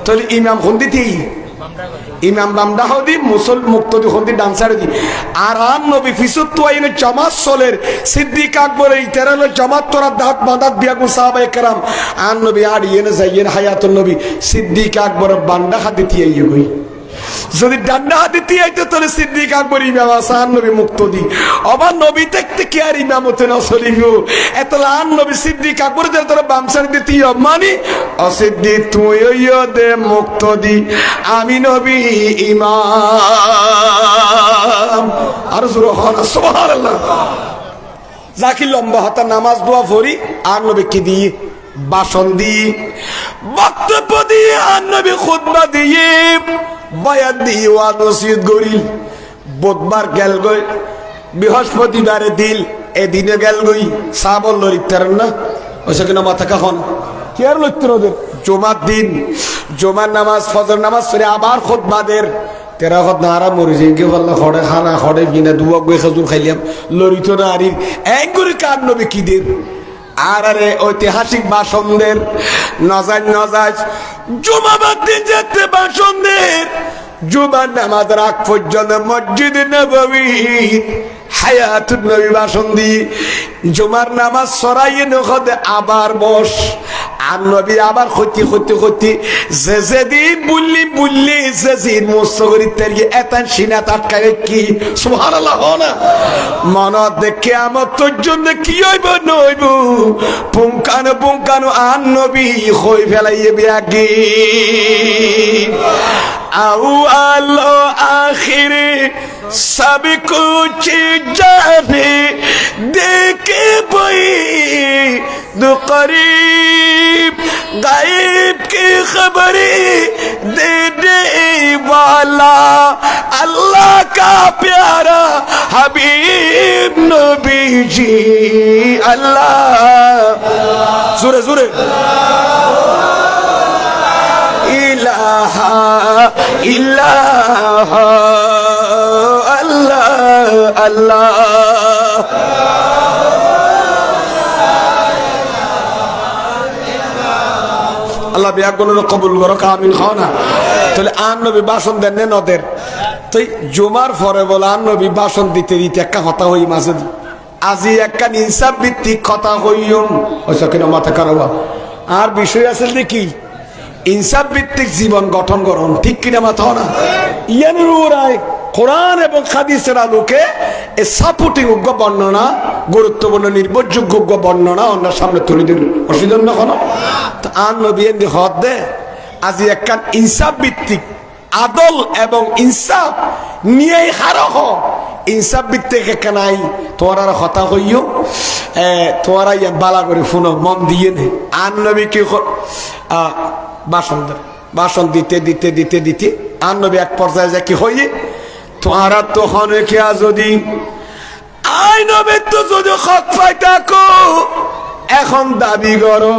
A: তাহলে ইমাম হন দিতে ইমাম বামদা হদি মুসল মুক্তদি হদি ডান্সারে দি আর আন নবী ফিসুত তোয়াইনে জামাত সলের সিদ্দিক আকবর এই তেরালো জামাত তোরা দাঁত বাঁধাত বিয়াগুন সাহাবায়ে কেরাম আন নবী আর ইয়েনে যাইয়েন হায়াতুন নবী সিদ্দিক আকবর বান্ডা হাতে দিয়ে গই যদি ডান্ডা হাতে দিয়ে তাহলে সিদ্দিক আকবর ইমাম আসান নবী মুক্তদি আবার নবী দেখতে কি আর ইমামতে না চলিগো এত আন নবী সিদ্দিক আকবর যে তোরা বামসার দিতে মানি অসিদ্দিক তুই দে মুক্তদি আমি নবী ইমাম আর সুবহানাল্লাহ যাকি লম্বা হাতা নামাজ দোয়া পড়ি আর নবী কি দিয়ে ভাষণ দিয়ে বক্তব্য দিয়ে আর নবী খুতবা দিয়ে বয়ান দিয়ে ওয়াজ নসিহত করি বুধবার গেল গই বৃহস্পতিবারে দিল এদিনে গেল গই সাবল লরিতার না ওইসে কিনা মাথা কখন কি আর লইতে ওদের জুমার দিন জুমার নামাজ ফজর নামাজ পড়ে আবার খুতবাদের তেরা খত না আরাম মরে যাই কেউ বললো খড়ে খানা খড়ে কিনা দুবক বই খেজুর খাইলাম লরিত না আরির এক করে কার নবী কি দের আর আরে ঐতিহাসিক ভাষণদের নজাজ নজাজ জুমাবার দিন যেতে ভাষণদের জুমার নামাজ রাখ পর্যন্ত মসজিদ নববী হায়াতুন নবী ভাষণ দি জুমার নামাজ সরাইয়ে নখদে আবার বস আর নবী আবার ক্ষতি ক্ষতি ক্ষতি যে যেদিন বুল্লি যেদিন মুস্তগরি তেরি এতান সিনা তাটকারে কি সুবহানাল্লাহ না মনত দেখে আমার তোর জন্য কি হইব নইব পুঙ্কানো আর নবী হই ফেলাইয়ে বিয়াগি আউয়াল আখিরে सब कुछ जाने देखे बई दो करीब गायब की खबरें देने वाला अल्लाह का प्यारा हबीब नबी जी अल्लाह जोरे जोरे इलाहा इलाहा अल्लाह अल्लाह আল্লাহ বিয়াগুলো কবুল করো আমিন খাও না তাহলে আর নবী ভাষণ দেন নদের তো জুমার পরে বলে আর নবী ভাষণ দিতে দিতে একটা কথা হই মাঝে আজি একটা ইনসাফ ভিত্তিক কথা হইম ওইসব কিনা মাথা কারবা আর বিষয় আছে কি ইনসাফ ভিত্তিক জীবন গঠন করুন ঠিক কিনা মাথা না ইয়ানুর রায় কোরআন এবং হাদিসের আলোকে এই সাপোর্টিং উগ্র বর্ণনা গুরুত্বপূর্ণ নির্ভরযোগ্য বর্ণনা অন্য সামনে তুলে দিল অসুবিধা না কোনো তো আর নবী এমনি হদ দে আজি একটা ইনসাফ ভিত্তিক আদল এবং ইনসাফ নিয়েই হারহ ইনসাফ ভিত্তিক একটা নাই তোমার আর কথা হইও তোমার বালা করে শুনো মন দিয়ে নে আর নবী কি ভাষণ দিতে দিতে দিতে দিতে আর নবী এক পর্যায়ে যে কি হইয়ে তোমারা তো হনেকে যদি আই নবী তো যদি হক পাই থাকো এখন দাবি করো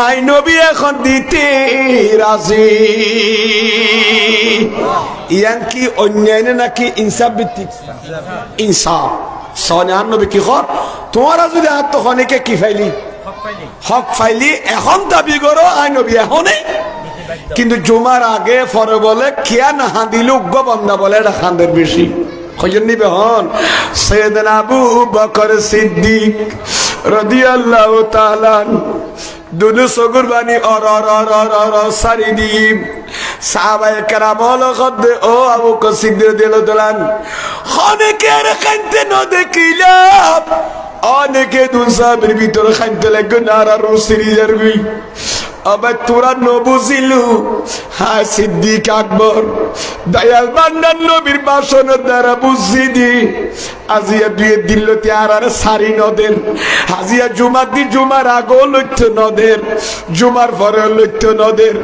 A: আই নবী এখন দিতে রাজি। ইয়ান কি অন্যায় নাকি ইনসাফ ভিত্তিক? ইনসাফ। সোনিয়ার নবী কি কর, তোমরা যদি আত্মখনিকে কি ফাইলি হক ফাইলি, এখন দাবি করো আই নবী এখনই। কিন্তু জুমার আগে পরে বলে কিয়া না হাঁদিল উগ্র বন্ধা বলে এটা খান্দের বেশি কজন নিবে হন। সৈয়দনা আবু বকর সিদ্দিক রাদিয়াল্লাহু তাআলা দুনু সগুর বাণী or or or or or সারি দিম সাহাবায়ে কেরাম হলো খদ্দে ও আবু বকর সিদ্দিক দিল দলান অনেকের কানতে ন দেখিলাম, অনেকে দুসাবের ভিতরে খাইতে লাগবে নারা রসিরি যারবি। আবার তোরা নবুঝিলু হ্যাঁ সিদ্দিক আকবর দয়াল বান্দার নবীর বাসনের দ্বারা বুঝি দি আজিয়া দুয়ে দিল আর আর সারি নদের আজিয়া জুমার দি জুমার আগো লইত নদের জুমার পরে লইত নদের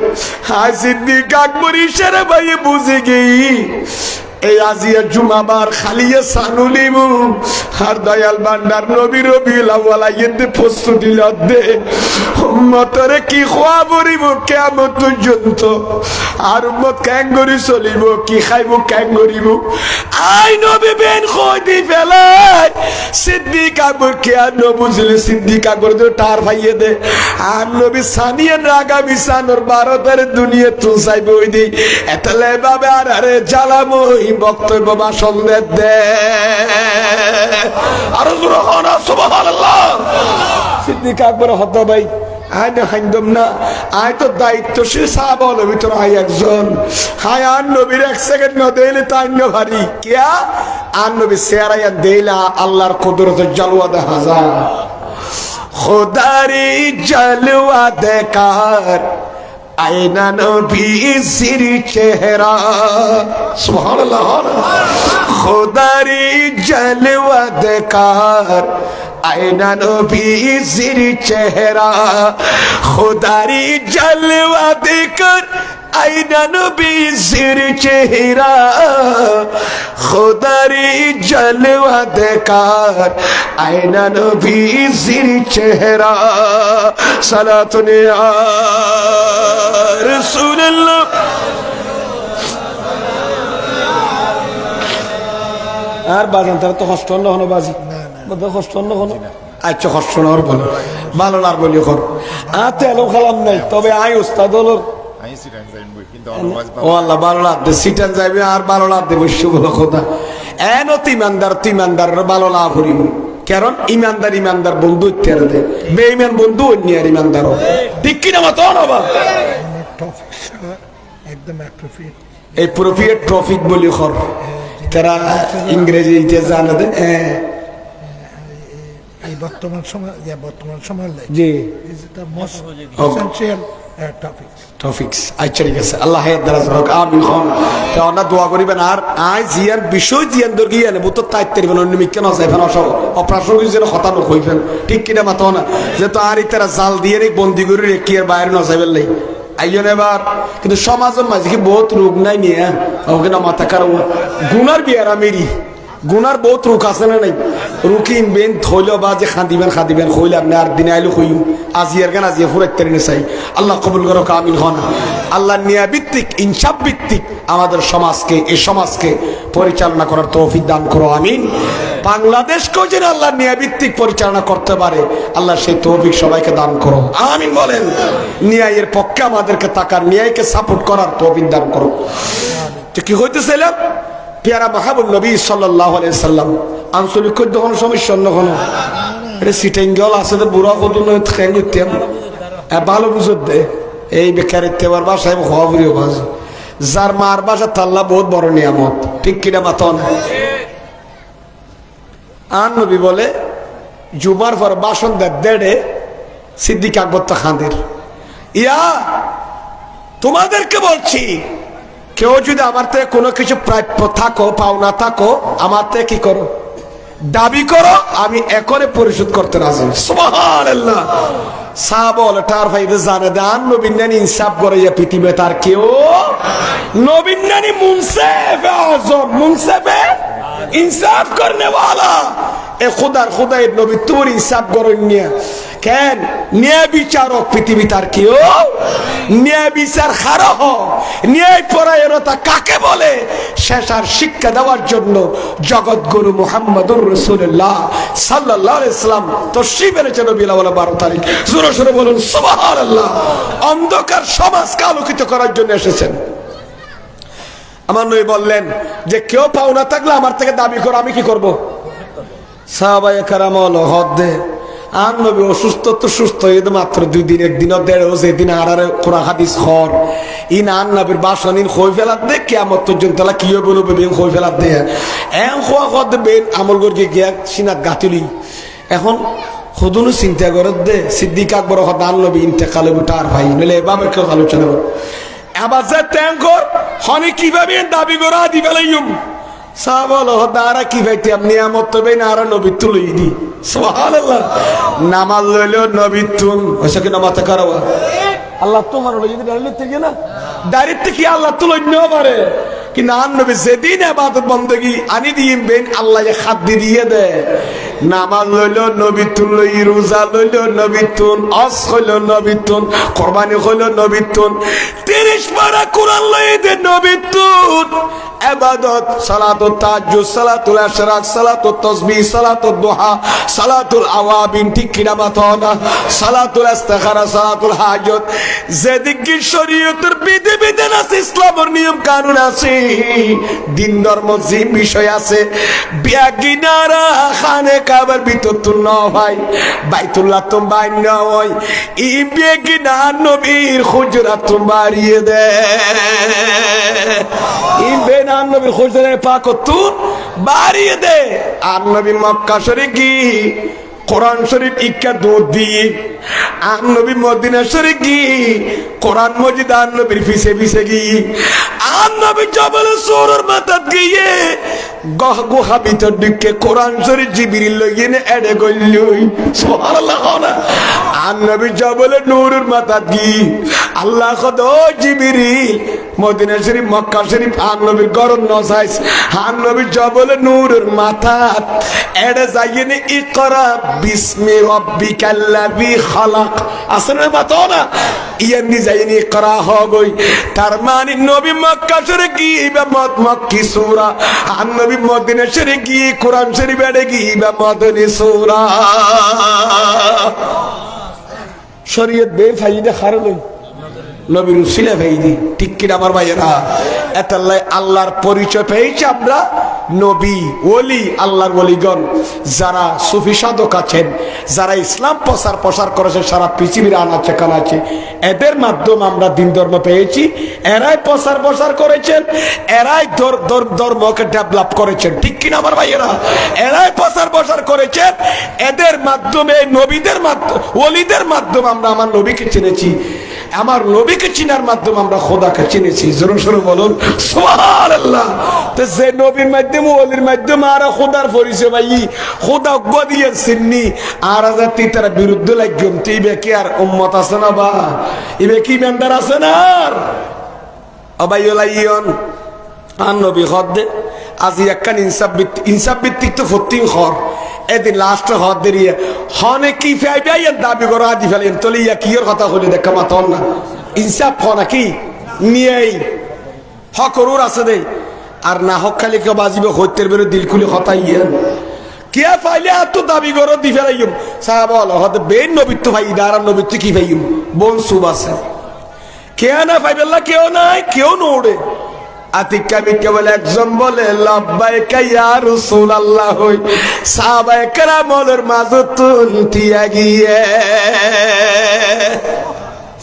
A: হ্যাঁ সিদ্দিক আকবর ইশারা ভাইয়ে বুঝে গেই এই আজিয়া জুমাবার খালিয়ে সানুলিমু আর দয়াল বান্দার নবী রবিউল আউয়াল আইতে প্রস্তুতি লদ্দে উম্মতরে কি খোয়া বরিব কিয়ামত পর্যন্ত আর উম্মত ক্যাঙ্গরি চলিব কি খাইব ক্যাঙ্গরিব আই নবী বেন খোদি ফেলাই সিদ্দিক আকবর কে ন বুঝলে সিদ্দিক আকবর তো টার ভাইয়ে দে আর নবী সানিয়ান রাগা বিসানোর ভারতের দুনিয়া তো চাইব ওই দি এতলে বাবে আর আরে জ্বালামো বক্তব্য ভাষণ দে আর সুবহানাল্লাহ। সিদ্দিক আকবর হত ভাই আয় না হাইন্দম না আয় তো দায়িত্বশীল সাহাবা হলো ভিতর আয় একজন হায় আর নবীর এক সেকেন্ড ন দিলে তাই ন ভারী কিয়া আর নবী সেরাইয়া দিলা আল্লাহর কুদরতের জালওয়া দেখা যায়। খোদারি জালওয়া দেখার আয়না নবীর চেহারা সুবহানাল্লাহ। খোদারি জালওয়া দেখার আয়না নবীর চেহারা খোদারি জালওয়া দেখার আয়না নবীর চেহারা খোদারি জালওয়া দেখার আয়না নবীর চেহারা সালাতুন ইয়া রাসূলুল্লাহ। আর বাজান তারা তো কষ্ট না হনো বাজি কষ্ট না হনো আচ্ছা কষ্ট না বলো ভালো না বলি কর আতে এলো খালাম নাই তবে আই উস্তাদ হলো ও আল্লাহ ভালো লাগবে সিটান যাইবে আর ভালো লাগবে বসে বলো কথা এন তিমানদার ভালো লাভ করিব কারণ ইমানদার বন্ধু ইত্যাদি দে বেঈমান বন্ধু অন্য আর ইমানদার ঠিক কিনা মত না
B: একদম অ্যাপ্রোপ্রিয়েট
A: এই প্রফিট ট্রফিক বলি কর তারা ইংরেজিতে জানে দে
B: এই বর্তমান সময়
A: জি
B: is the most essential
A: topics আচ্ছা ঠিক আছে আল্লাহ হায়াত দারাজ হোক আমিন খন তো আমরা দোয়া করিবেন আর আই জিয়ান বিষয় জিয়ান দরকি আনে বুত তাইতে দিবেন অন্য মিকে না যাইবেন অসব অপ্রাসঙ্গিক যেন কথা ন কইবেন ঠিক কিনা মাতো না যে তো আর ইতারা জাল দিয়ে রে বন্দি করে রেখে আর বাইরে না যাইবেন লাই আইজন এবার কিন্তু সমাজের মাঝে কি বহুত রোগ নাই নিয়ে ওকে না মাথা কারো গুনার বিয়ারা মেরি গুনার বহুত রোগ আছে না নাই রুকিন বেন থইল বা যে খাদিবেন কইলে আপনি আর দিনে আইলো কইম আজিয়ার গান আজিয়া ফুরাইতে পারেন চাই আল্লাহ কবুল করো কামিল হন আল্লাহ ন্যায় ভিত্তিক ইনসাফ ভিত্তিক আমাদের সমাজকে এই সমাজকে পরিচালনা করার তৌফিক দান করো আমিন। বাংলাদেশকেও যেন আল্লাহ ন্যায় ভিত্তিক পরিচালনা করতে পারে আল্লাহ সেই তৌফিক সবাইকে দান করো আমিন বলেন। ন্যায়ের পক্ষে আমাদেরকে তাকার ন্যায়কে সাপোর্ট করার তৌফিক দান করো। তো কি হইতেছিলাম পেয়ারা মাহবুব নবী সাল্লাল্লাহু আলাইহি সাল্লাম আঞ্চলিক খাদ্য কোনো সমস্যা না কোনো এটা সিটাইন গেল আছে তো বুড়া কত নয় ঠ্যাং উঠতাম ভালো বুঝত দে এই বেকারের তেবার বাসায় হওয়া বুড়িও বাজে যার মার বাসা তাল্লা বহুত বড় নিয়ামত ঠিক কিনা মাতন। আর নবী বলে জুমার পর বাসন দেড়ে সিদ্দিক আকবর তো খাঁদের ইয়া তোমাদেরকে বলছি কেউ যদি আমার থেকে কোনো কিছু প্রাপ্য থাকো পাওনা থাকো আমার থেকে কি করো দাবি করো আমি একরে পরিশোধ করতে রাজি। সুবহানাল্লাহ। সাহাবা টার ফাইদে জানে দান নবীনানি ইনসাফ করে পৃথিবী তার কেউ নবীনানি মুনসিফে আযম মুনসিফে ইনসাফ করনে वाला এ খুদার নবী তোর ইনসাফ করেন নিয়া কেন ন্যায় বিচারক পৃথিবী তার কেউ ন্যায় বিচার খারহ ন্যায় পরায়ণতা কাকে বলে শেষার শিক্ষা দেওয়ার জন্য জগৎগুরু মুহাম্মদুর রাসূলুল্লাহ সাল্লাল্লাহু আলাইহি সাল্লাম তশরিফ এনেছেন রবিউল 12 তারিখ। জোরে সোরে বলুন সুবহানাল্লাহ। অন্ধকার সমাজকে আলোকিত করার জন্য এসেছেন। আমার নবী বললেন যে কেউ পাওনা থাকলে আমার থেকে দাবি করো, আমি কি করব? সাহাবায়ে কেরাম হলো হদ্দে আর নবী অসুস্থ তো সুস্থ হয়ে মাত্র 2 দিন, একদিন দেড় যেদিন আর কোরআন হাদিস খর ইন আন নবীর বাসনিন খই ফেলাত দে কিয়ামত পর্যন্ত কি বলবে বেন খই ফেলাত দে এম খোয়া খদ বেন আমল করকে গিয়া সিনাত গাতুলি। এখন খুদুন চিন্তা করে দে সিদ্দিক আকবর হদ আন নবী ইন্তেকালে বুটার ভাই নলে এভাবে কেউ আলোচনা করে আবার যে ট্যাঙ্কর হনি কিভাবে দাবি করা দি ফেলাইম সাহাবাল হদারা কি ভাইতে আপনি নিয়ামত তো বেন আর নবী তুলই দি সুবহানাল্লাহ। নামাজ লইলো নবী তুন হইছে কি নামাজ করাবা আল্লাহ তোমার লই যদি ডাইরেক্ট থেকে না ডাইরেক্ট কি আল্লাহ তুলই নিও পারে কি না নবী যেদিন ইবাদত বندگی আনি দিম বেন আল্লাহ এ খাদ দিয়ে দে। নামাজ লইলো নবী তুন লই, রোজা লইলো নবী তুন, হজ হইলো নবী তুন, কুরবানি হইলো নবী তুন, 30 পারা কোরআন লই দে নবী তুন। ইবাদত সালাতুত তাহাজ্জুদ, সালাতুল ইশরাক, সালাতুত তাসবিহ, সালাতুদ দুহা, সালাতুল আওয়াবিন, ঠিক কিনা মাতনা, সালাতুল ইস্তিখারা, সালাতুল হাজত, যেদিকে শরীয়তের বিধি বিধান আছে, ইসলামের নিয়ম কানুন আছে, দিন ধর্ম যে বিষয় আছে, বিয়াগিনারা খানে কাবার ভিতর তো ন ভাই বাইতুল্লাহ তো বাইন নয়, ই বিয়াগিনা নবীর হুজরাত তো বাড়িয়ে দে, ই বেনা নবীর হুজরাত পাক তো বাড়িয়ে দে। আর নবী মক্কা শরীফ কি কোরআন শরীফ ইক্কা দুধ দিয়ে আর নবী মদিনা শরীফ কি কোরআন মজিদ আর নবীর পিছে পিছে গিয়ে আর নবী জবল সূরার মাথাত গিয়ে গুহা ভিতর ঢুকে কোরআন শরীফ জিবরিল লইয়ে এড়ে গইলই সুবহানাল্লাহ। আর নবী জবল নূরের মাথাত গিয়ে আল্লাহ খোদ ও জিবরিল মদিনা শরীফ মক্কা শরীফ আর নবীর গরম নসাইস আর নবী জবল নূরের মাথাত এড়ে যাইয়ে ইকরা বিসমি রাব্বিকাল্লাযী খালাক আসলে মাতো না ইয়ানি যাইনি করা হগই। তার মানে নবী মক্কা শরীফ গিয়ে মক্কি সূরা আর নবী মদিনা শরীফ গিয়ে কোরআন শরীফ এড়ে গিয়ে মদনী সূরা। শরীয়ত বে ফাইদা খারলই নবীর উসিলা ভাইদি ঠিক কি আমার ভাইয়েরা এতাল্লাহ আল্লাহর পরিচয় পেয়েছি আমরা নবী ওলি আল্লাহর ওলিগণ যারা সুফি সাধক আছেন, যারা ইসলাম প্রসার করেছে সারা পৃথিবীর আনাচে কানাচে, এদের মাধ্যমে আমরা দিন ধর্ম পেয়েছি। এরাই প্রসার করেছেন, এরাই ধর্মকে ডেভেলপ করেছেন ঠিক কিনা আমার ভাইয়েরা, এরাই প্রসার করেছেন। এদের মাধ্যমে নবীদের মাধ্যমে ওলিদের মাধ্যমে আমরা আমার নবীকে চিনেছি, আমার নবীকে চিনার মাধ্যমে আমরা খোদাকে চিনেছি। জোরে সোরে বলুন সুবহানাল্লাহ। তো যে নবীর মাধ্যমে ওলির মাধ্যমে আর খোদার পরিচয় ভাই খোদা গদিয়ে চিননি আর জাতি তার বিরুদ্ধে লাগম তুইবে কি আর উম্মত আছে না বা ইবে কি মেন্ডার আছে না আর অবাইলাইয়ন আর নবী খদ্দে আজি একখান ইনসাফ ভিত্তিক তো ফতিং খর এদিন লাস্ট হদ দেরিয়ে হনে কি ফাইবাই দাবি করো আজি ফেলেন তলে ইয়া কিয়র কথা হলে দেখা মাতন না ইনসাফ হ নাকি নিয়েই হকরুর আছে দে আর না হক খালি কে বাজিবে হইতের বেরো দিল খুলে কথা ইয়েন কে ফাইলে এত দাবি করো দি ফেলাইম সাহাবা বল হতে বেন নবিত্ব ভাই ইদারা নবিত্ব কি ভাইম বোন সুব আছে কে না ফাইবেল্লা কেউ নাই কেউ নোড়ে আতিকা মিকে বলে একজন বলে লাব্বাইকা ইয়া রাসূলুল্লাহ হই সাহাবায়ে কেরামের মাঝতুন তিয়া গিয়ে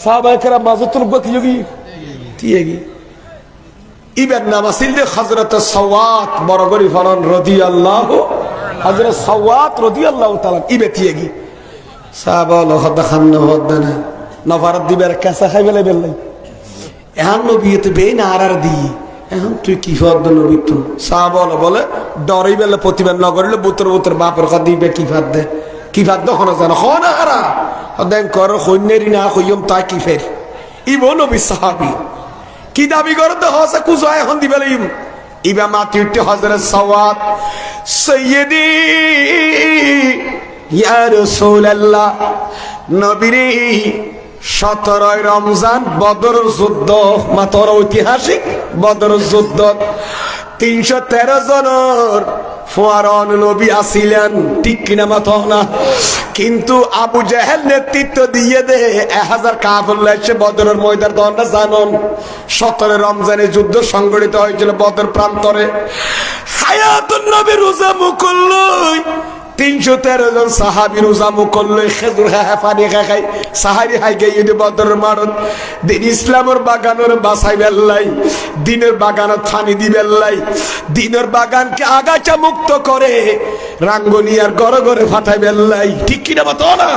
A: সাহাবায়ে কেরাম মাঝতুন গতি তিয়া গিয়ে ইবেন নামাসিল দে হযরত সাওয়াত বরগরি ফরন রাদিয়াল্লাহু হযরত সাওয়াত রাদিয়াল্লাহু তাআলা ইবে তিয়া গিয়ে সাহাবা লহদ খান্না হদনা নফার দিবের কাঁচা খাইবেলে বেললাই এখন নবীতে বেন আর দি এখন তুই কি ফদ নবী তুই সাহাবা বলে ডরাই বেলে প্রতিবাদ না করিলে বুতর বাপের কথা দিবে কি ফাদ দে কি ফাদ দখন জানো হনা হারা দেন কর কন্যারি না কইম তা কি ফের ইবো নবী সাহাবী কি দাবি করে তো হসে কুজো এখন দিবেলে ইবা মাটি উঠতে হযরত সাওয়াত সাইয়্যিদি ইয়া রাসূলুল্লাহ নবীরে 17 রমজান বদর যুদ্ধ, মাত্র ঐতিহাসিক বদর যুদ্ধ 313 জনের ফোয়ারন নবী আসিলেন, ঠিক কিনা মাথা না? কিন্তু আবু জাহেল নেতৃত্ব দিয়ে দে 1000 কাফের লাইছে বদরের ময়দান। তোমরা জানেন 17 রমজানে যুদ্ধ সংগঠিত হয়েছিল বদর প্রান্তরে। হায়াতুন নবী রোজা মুকল্লই 313 জন সাহাবী রোজা মুকল্লই খেজুর পানি খাই সাহারি হাই গিয়ে বদরের মারত দিন ইসলামের বাগানের বাসাই বেল্লাই, দিনের বাগানত পানি দিবেল্লাই, দিনের বাগানকে আগাছা মুক্ত করে রাঙ্গনিয়ার ঘরে ঘরে ফাটাই বেল্লাই, ঠিক কিনা বতো না?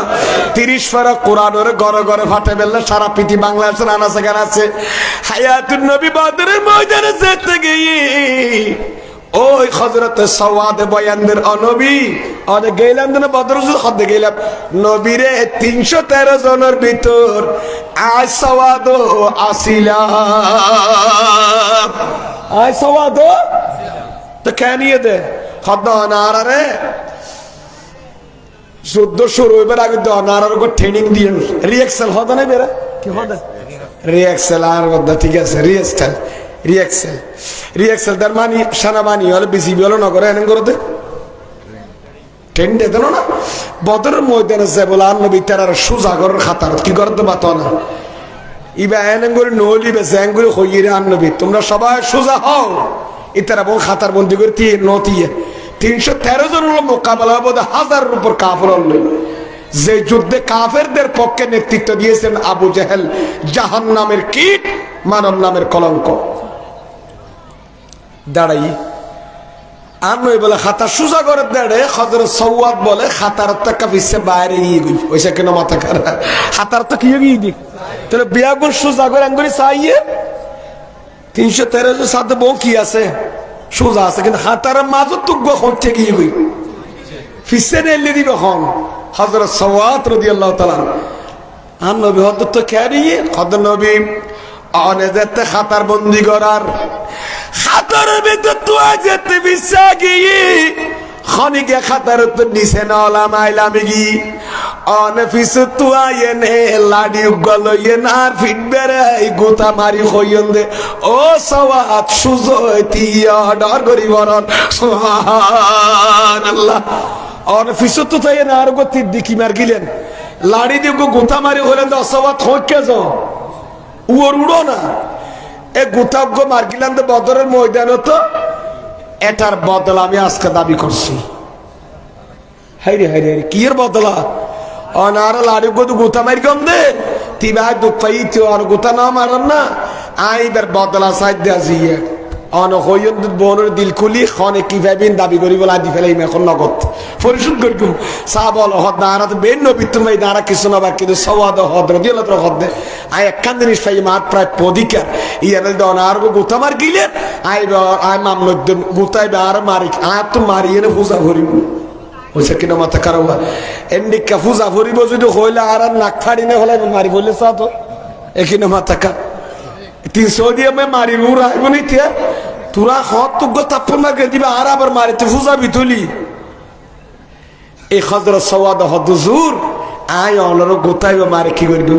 A: 30 পারা কোরআনের ঘরে ঘরে ফাটাই বেল্লাই, সারা পৃথিবী বাংলাদেশের আনা সেখানে আছে। হায়াতুন নবী বদরের ময়দানে যেতে গিয়ে ওই হযরত সওয়াদ বয়ানদের নবী অনেক গেলাম না বদর যুদ্ধে গেলাম নবীরে 313 জনের ভিতর আয় সওয়াদ আসিলা, আয় সওয়াদ তো কেন দে খদ্দ নারারে যুদ্ধ শুরু হইবার আগে তো নারার উপর ট্রেনিং দিয়ে রিঅ্যাকশন হতো না বেরা কি হতো রিঅ্যাকশন আর বদ্ধ, ঠিক আছে রিঅ্যাকশন রিঅ্যাকশন রিঅ্যাকশন তার মানে সেনাবাহিনী হলে বিসিবি হলো নগরে এনে করতে ট্রেন দেন না বদরের ময়দানে যায় বলে আর নবী তার সুজাগরের খাতার কি করতে পারত না ইবা এনে করে নলি বেছে এন করে হইয়ে আর নবী তোমরা সবাই সোজা হও ইতারা বল খাতার বন্দি করে দিয়ে নতিয়ে 313 জন মোকাবেলা বোধ 1000-এর উপর কাফের হল। যে যুদ্ধে কাফেরদের পক্ষে নেতৃত্ব দিয়েছেন আবু জাহেল, জাহান্নামের কীট, মানব নামের কলঙ্ক। দাঁড়াই আর নই বলে খাতার সোজা করে দাঁড়ে হযরত সওয়াদ বলে খাতার টাকা পিছে বাইরে গিয়ে গই ওইসা কেন মাথা খারাপ খাতার তো কি গিয়ে দিক তাহলে বিয়াগুন সোজা করে আঙ্গুরি চাইয়ে 313 সাথে বউ কি আছে সোজা আছে কিন্তু খাতার মাঝে তুগ্গ হচ্ছে গিয়ে গই পিছে নেলে দিবে হন হযরত সওয়াদ রাদিয়াল্লাহু তাআলা আর নবী হযরত তো ক্যারিয়ে হযরত নবী অনে যেতে খাতার বন্দি করার খাতার ভিতর তুই যেতে বিছা গিয়ে খনিকে খাতার তো নিচে নলাম আইলাম গি অনে পিছু তুই এনে লাডি গল এনে আর ফিট বেড়াই গোতা মারি হইন দে ও সওয়াত সুজয় তিয়া ডর করি বরণ সুবহানাল্লাহ অনে পিছু তো তাই না আর গতি দিকি মার গিলেন লাড়ি দিয়ে গোতা মারি হলেন তো সওয়াত হইকে যাও উড় উড়ো না এ গোতাজ্ঞ মার গিলাম তো বদরের ময়দান তো এটার বদলা আমি আজকে দাবি করছি। হাইরে হাইরে হাইরে কি এর বদলা অনার লাড়ি গো গোতা মারি কম দে তুই ভাই দুপাই তো আর গোতা না মারান না আইবার বদলা সাইড দেয়া জিয়ে অন হইন বোনের দিল খুলি খনে কি ভাবিন দাবি করি বলে আদি ফেলাই এখন নগদ পরিশোধ করি চা বল হদ দাঁড়া তো বেন নবী তুমি দাঁড়া কিছু না কিন্তু সওয়াদ হদ রদিয়াল হদ দে আই একখান জিনিস পাই মার প্রায় পদিকার ইয়ার দন আর গোতা মার গিলে আই মামলা গোতাই আর মারি আর তো মারি এনে পূজা ভরিব ওইসা কিনা মাথা খারাপ এমনিকা পূজা ভরিব যদি হইলে আর নাক ফাড়ি না হলে মারি বললে চা তো এখানে মাথা খা 300 দিয়ে আমি মারি উড়াইব নিতে তোরা হত তুগ্য তাপ্পর মার্কে দিবে আর আবার মারিতে পূজা বিতুলি এই হযরত সওয়াদ হদুজুর আই অনর গোতাইব মারে কি করিব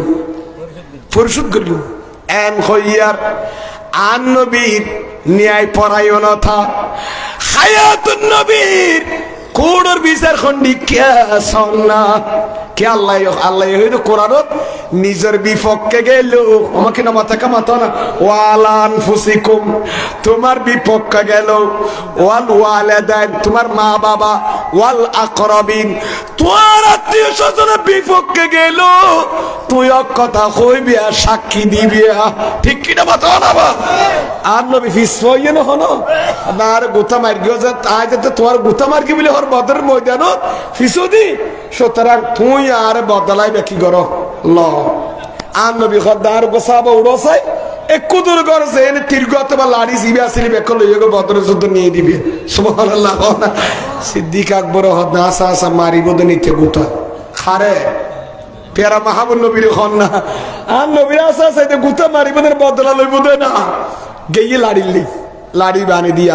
A: পরিশোধ করিব এন হইয়ার আন নবীর ন্যায় পরায়ণতা হায়াতুন নবীর কোড়র বিচার খন্ডি কে সন্না কে আল্লাহ আল্লাহ হইতো কোরআনত নিজের বিপক্ষে গেল আমাকে না মাথা কামাতো না ওয়ালান ফুসিকুম তোমার বিপক্ষে গেল ওয়াল ওয়ালাদাইন তোমার মা বাবা ওয়াল আকরাবিন তোমার আত্মীয় স্বজনের বিপক্ষে গেল তুই কথা কইবি আর সাক্ষী দিবি ঠিক কিনা মাথা না বা আর নবী ফিসফইয়ে না হনো না আর গোতা মার গিয়ে যে তাই যেতে তোমার গোতা মার কি বলে হর বদরের ময়দানত ফিসুদি সুতরাং তুই আর বদলাই কি করো ল আর নবী খদ্দার গোসাবা উড়োসাই একটু দূর করছে এনে তীর্ঘত বা লাড়ি জিবে আসিলি বেক লইয়ে বদরের যুদ্ধ নিয়ে দিবে সুবহানাল্লাহ সিদ্দিক আকবর হদ না আসা আসা মারি বোধ নিতে গোতা খারে পেয়ারা মাহবুব নবীর হন না আর নবীর আসা আসা গোতা মারি বোধের বদলা লইব দে না গিয়ে লাড়ি বানি দিয়ে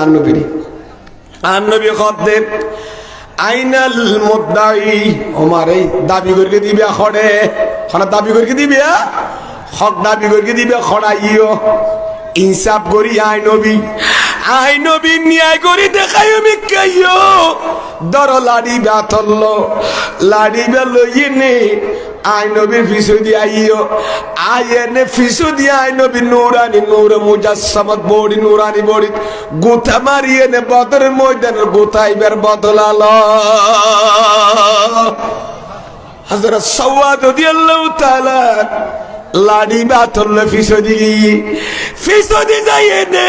A: আর নবী খদ্দে আইনাল মুদ্দাই ওমার এই দাবি করে দিবে খড়ে খনা দাবি করে দিবে হক দাবি করে দিবে খড়াইও ইনসাফ করি আই নবী ন্যায় করি দেখাইও মিকাইও দর লাড়ি বাতল লাড়ি বেলইনে আই নবীর ফিসু দি আইও আইনে ফিসু দি আই নবী নূরানি নূর মুজাসসামাত বড়ি নূরানি বড়ি গুতা মারিয়ে নে বদরের ময়দানের গুতাইবার বদলালো হযরত সাওয়াদ রাদিয়াল্লাহু তাআলা লাড়ি বাতল ফিসু দি যাইনে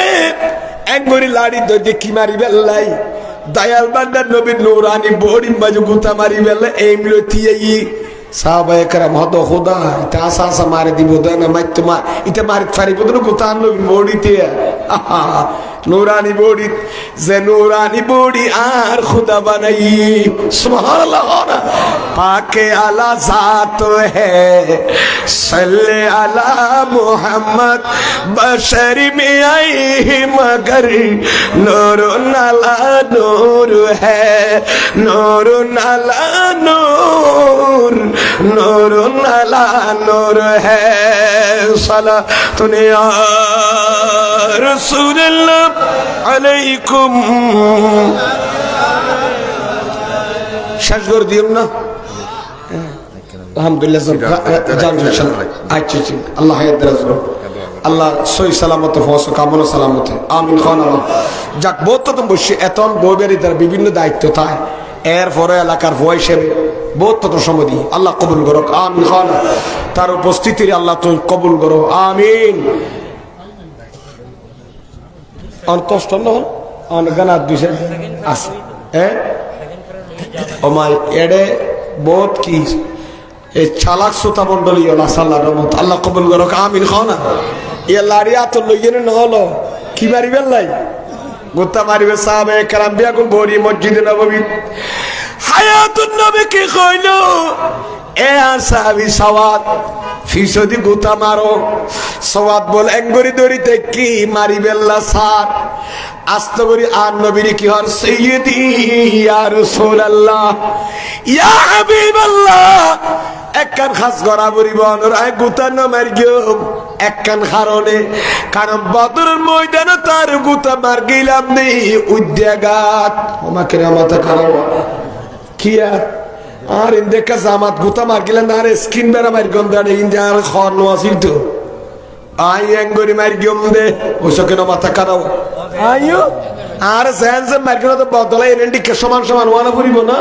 A: একবারে লাড়ি ধরে কি মারি বেল্লাই দয়াল বান্দার নবীর নূরানি বড়ি বাজু গুতা মারি বেল্লা এই মিলতিয়ে সাহাবায়ে কেরাম হদ খোদা এটা আসা মারে দিব না মাইতো মা এটা মারি ফারিব তো গুতা নবীর বড়িতে নূরানি বড়ি যে নূরানি বড়ি আর খুদা বানাই সুবহানাল্লাহ পাকে আলা জাত হে সাল্লে আলা মুহাম্মদ বশর মে আই মগর নূর নালা নূর হে নূর নালা নূর নূর নালা নূর হে সালা তুনে রাসূলুল্লাহ আলাইকুম শেষ করে দিও না আলহামদুলিল্লাহ আচ্ছা আল্লাহ আল্লাহ সই সালামত ফস কামনা সালামত আমিন খান যাক বহুত তো বসে এতন বউবেরি তার বিভিন্ন দায়িত্ব থাকে এরপরে এলাকার ভয় হিসেবে বহুত তো সময় দিই আল্লাহ কবুল করো আমিন খান তার উপস্থিতির আল্লাহ তো কবুল করো আমিন কষ্ট গানার দিছে আছে ওমাই এডে বহুত কি এই চালাক শ্রোতা মন্ডলী আল্লাহ কবুল করো আমিন খাও না এ লাড়িয়া তো লইয়ে নহলো কি মারিবেন লাই গোতা মারিবে সাহাবে কেরাম বিয়া কোন ভরি মসজিদে নববী হায়াতুন নবীকে কইলো এ সাহাবী সাওয়াদ ফিসদি গোতা মারো সাওয়াদ বল এঙ্গরি দড়িতে কি মারিবেল্লা সার আস্ত করি আর নবীর কি হর সাইয়্যিদি ইয়া রাসূলুল্লাহ ইয়া হাবিবাল্লাহ একখান খাস গড়া বরিব অনুরায় গুতা ন মার গিও একখান কারণে কারণ বদরের ময়দানে তার গুতা মার গিলাম নেই উদ্যাগাত আমাকে মাথা খারাপ কি আর ইন্দেকা জামাত গুতা মার গিলেন আর স্কিন বেড়া মার গন্ধানে ইন্দিয়ার খর নো আসিল তো আই এঙ্গরি মার গিয়ম দে ওসকে না মাথা খারাপ আইও আর জেন মার গিলা তো বদলাই এন্ডি কে সমান সমান ওয়ানা পড়িব না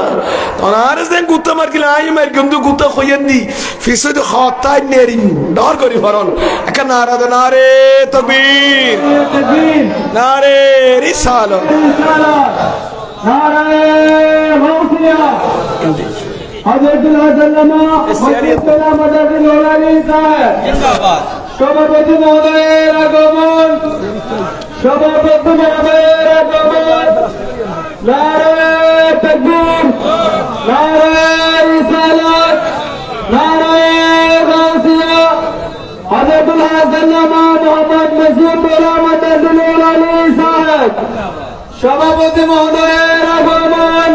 A: তখন আর জেন গুতা মার গিলা আই মার গিয়ম তো গুতা কইয়েন দি ফিসে তো খতাই নেরিন ডর করি ফরন একা নারা দে নারে তাকবীর নারে রিসালাত নারে গাউসিয়া হযরতুল আল্লামা মুফতি মাদাদুল আলী সাহেব জিন্দাবাদ সভাপতি মহোদয়ের আগমন সভাপতি মহোদয়ের আগমন নারে তাকবীর নারে রিসালাত নারে গাউসিয়া হযরতুল আল্লামা মুহাম্মদ নসিবুল মাদাদুল আলী সাহেব সভাপতি মহোদয়ের আগমন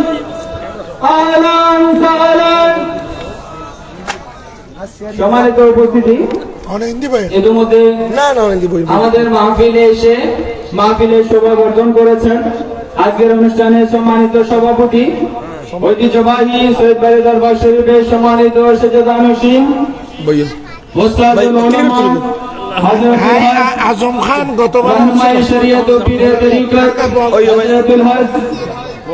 A: আহলান সাহলান সম্মানিত উপস্থিতি ইতিমধ্যে আমাদের মাহফিলে এসে মাহফিলের শোভা বর্ধন করেছেন আজকের অনুষ্ঠানে সম্মানিত সভাপতি ঐতিহ্যবাহী সৈয়দ বাড়ি দরবার শরীফের সম্মানিত সেজদানুসীন ওস্তাদুল উলামা
B: আজম খান গতবার
A: শরীয়ত ও পীরের তরিকত হযরতুল হজ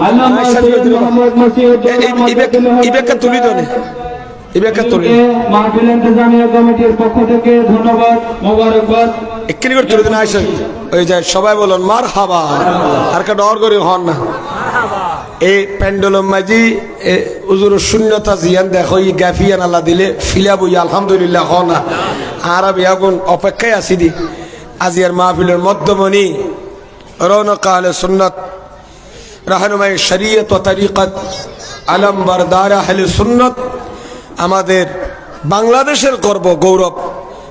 A: আল্লামা সৈয়দ মোহাম্মদ মসিউদ্দৌলা ইবেকা তুলি দনে ইবেকা তুলি মাহফিল ইন্তজামিয়া কমিটির পক্ষ থেকে ধন্যবাদ মোবারকবাদ একটি করে তুলে দেন আয়েশা ওই যে সবাই বলুন মারহাবা আর কা ডর করে হন না এই পেন্ডুলাম মাঝি হুজুর শূন্যতা জিয়ান দেখো ই গাফিয়ান আল্লাহ দিলে ফিলা বই আলহামদুলিল্লাহ হন না আরব ইয়াগুন অপেক্ষায় আছি দি আজিয়ার মাহফিলের মধ্যমণি রৌনক আহলে সুন্নাত রাহনুমাই শরীয়ত ও তরিকত আলম বরদার আহলে সুন্নাত আমাদের বাংলাদেশের গর্ব গৌরব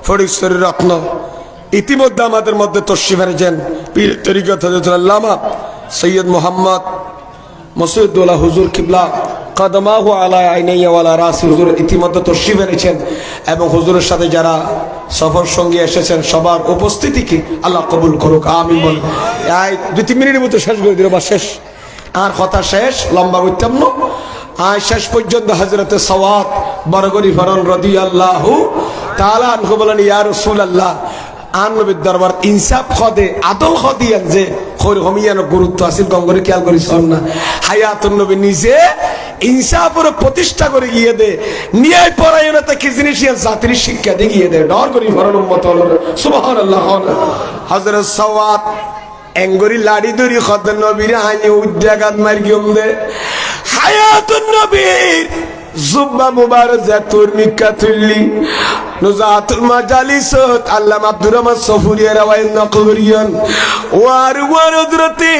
A: ফরিদপুরের রত্ন ইতিমধ্যে আমাদের মধ্যে তশরিফ এনেছেন পীর তরিকত হযরত আল্লামা সৈয়দ মোহাম্মদ মসজিদুল্লাহ হুজুর কিবলা কদমাহু আলা আইনাইয়া ওয়ালা রাসি হুজুর ইতিমধ্যে তশরিফ এনেছেন এবং হুজুরের সাথে যারা সফর সঙ্গে এসেছেন সবার উপস্থিতিকে আল্লাহ কবুল করুক আমিন বল। এই 2-3 মিনিটের মতো শেষ করে দিল বা শেষ আর কথা শেষ লম্বা করতাম না আর শেষ পর্যন্ত হযরতে সওয়াদ বরগরি ফরন রাদিয়াল্লাহু তাআলা আনহু বলেন ইয়া রাসূলুল্লাহ আন নবীর দরবার ইনসাফ খদে আদল খদিয়ান যে খৈর হমিয়ানো গুরুত্ব আছে গঙ্গরে খেয়াল করিস না হায়াতুন নবী নিজে ইনসাফের প্রতিষ্ঠা করে গিয়ে দে ন্যায় পরায়ণতা কি জিনিস জাতির শিক্ষা দিয়ে গিয়ে দে ডর করি ফরন উম্মত হল সুবহানাল্লাহ। হযরত সওয়াদ এঙ্গরি লাড়ি দড়ি খদ নবীর আইনে উদ্যাগাত মার গিয়ম দে হায়াতুন নবীর জুব্বা মুবারক জাতুর মিকাতুল্লি নুজাতুল মাজালিসত আল্লামা আব্দুর রহমান সফুরি রাওয়ায় নকল করিয়েন ওয়ার হযরতে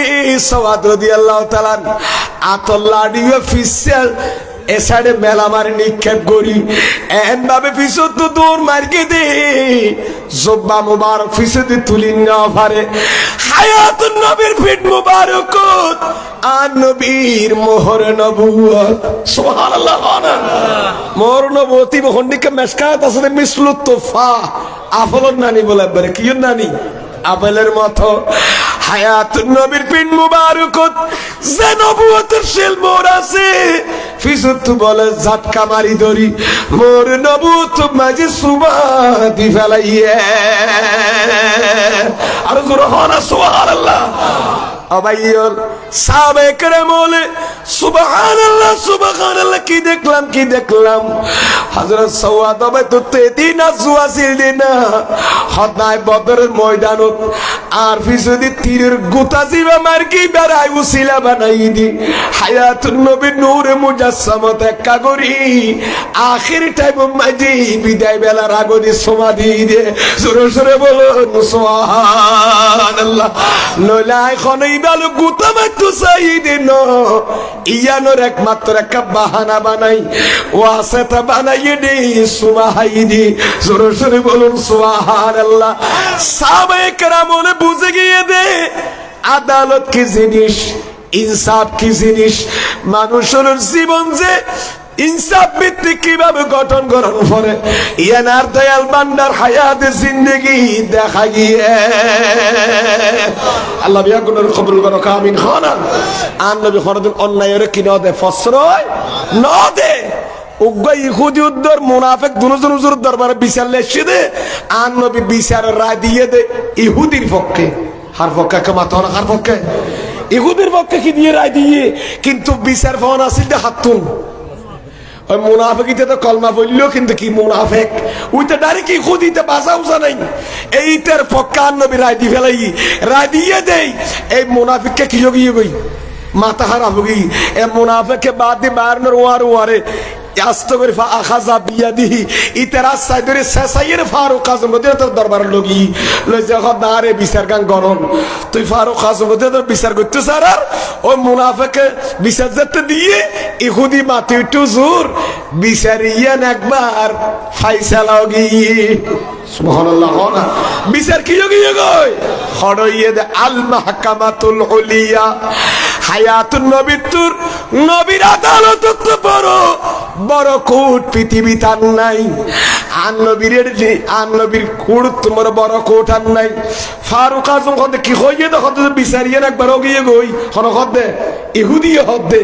A: সওয়াদ রাদিয়াল্লাহু তাআলা আতল্লাডি অফিসিয়াল এসাড়ে মেলা মারে নিক্ষেপ করি এন ভাবে পিছত দৌড় মার্কে দে জুব্বা মুবারক পিছতে তুলি না পারে হায়াতুন নবীর পিঠ মুবারক আর নবীর মোহর নবুয়ত সুবহানাল্লাহ মোহর নবুয়তি হন্ডিকে মেশকাত আছে মিসলু তোফা আফলন নানি বলে বলে কি নানি আপেলের মতো হায়াতুন নবীর পিঠ মুবারক যে নবুয়তের শিল মোর আছে ফিসুত বলে ঝটকা মারি ধরি মোর নবুয়ত মাঝে সুবাদি ফেলাইয়ে আর জোরহানা সুবহানাল্লাহ আবাইয়র সাহাবে کرام বলে সুবহানাল্লাহ সুবহানাল্লাহ কি দেখলাম হযরত সওয়াদ আবাই তো তেদিন আজওয়াসিল দিনা হদায় বদরের ময়দানত আর ফিসদি তীরের গুতা জিবা মারকি বেড়াই উসিলা বানাই দি হায়াতুন নবী নূরে মুজাসসামাত একা করি আখির টাইম মাঝে বিদায় বেলা রাগদি সমাধি দে জোরে জোরে বলো সুবহানাল্লাহ নলাই খনই বালু গুতা মারতো সাইদিন ইয়ানোর একমাত্র একটা বাহানা বানাই ওয়াসিতা বানাইয়ে দে সুবহানাল্লাহ জোরে জোরে বলুন সুবহানাল্লাহ সাহাবে کرام বুঝে গিয়ে দে আদালত কি জিনিস ইনসাফ কি জিনিস মানুষের জীবন যে ইনসাফ ভিত্তিক কিভাবে গঠন গ্রহণ করে ইয়ানার দয়াল বান্দার হায়াতে জিন্দেগি দেখা গিয়ে আল্লাহ বিয়া গুণের কবুল করো আমিন খানা আন নবী খরদিন অন্যায়ের কি ন দে ফসরয় ন দে উগ্র ইহুদি উদ্দর মুনাফিক দুজন হুজুর দরবারে বিচার লেখে দে আন নবী বিচারের রায় দিয়ে দে ইহুদির পক্ষে হার পক্ষে কেমা তো হার পক্ষে ইহুদির পক্ষে কি দিয়ে রায় দিয়ে কিন্তু বিচার ফোন আসিল দে হাতুন ওই মুনাফিকিতে তো কলমা বললো কিন্তু কি মুনাফিক ওইটা ডাইরেক্ট ইহুদিতে বাসা উসা নাই এইটার পক্ষে আন নবী রায় দিয়ে ফেলাই রায় দিয়ে দেই এই মুনাফিককে কি যোগিয়ে গই মাথা খারাপ হই এ মুনাফিককে বাদ দিয়ে বারনের ওয়ারে আস্ত করে আখাজা বিয়াদিহি ইতারা সাইদরে সাইয়ের ফারুক আজম রদিয়াল্লাহু দরবার লগি লই যখন দারে বিচার গান গরম তুই ফারুক আজম রদিয়াল্লাহু বিচার করতে স্যার আর ওই মুনাফিককে বিচার যেতে দিয়ে ইহুদি মাটি একটু জোর বিচারিয়ান একবার ফাইসালা গিয়ে সুবহানাল্লাহ বিচার কি গিয়ে গই হড়ইয়ে দে আল মাহকামাতুল উলিয়া হায়াতুন নবীর নবীর আদালত তো বড় কোট পৃথিবী তার নাই আন নবীর কোট তোমার বড় কোট আর নাই ফারুক আজম কত কি হইয়ে দেখো বিচারিয়ে একবার গিয়ে গই হন দে ইহুদি হদে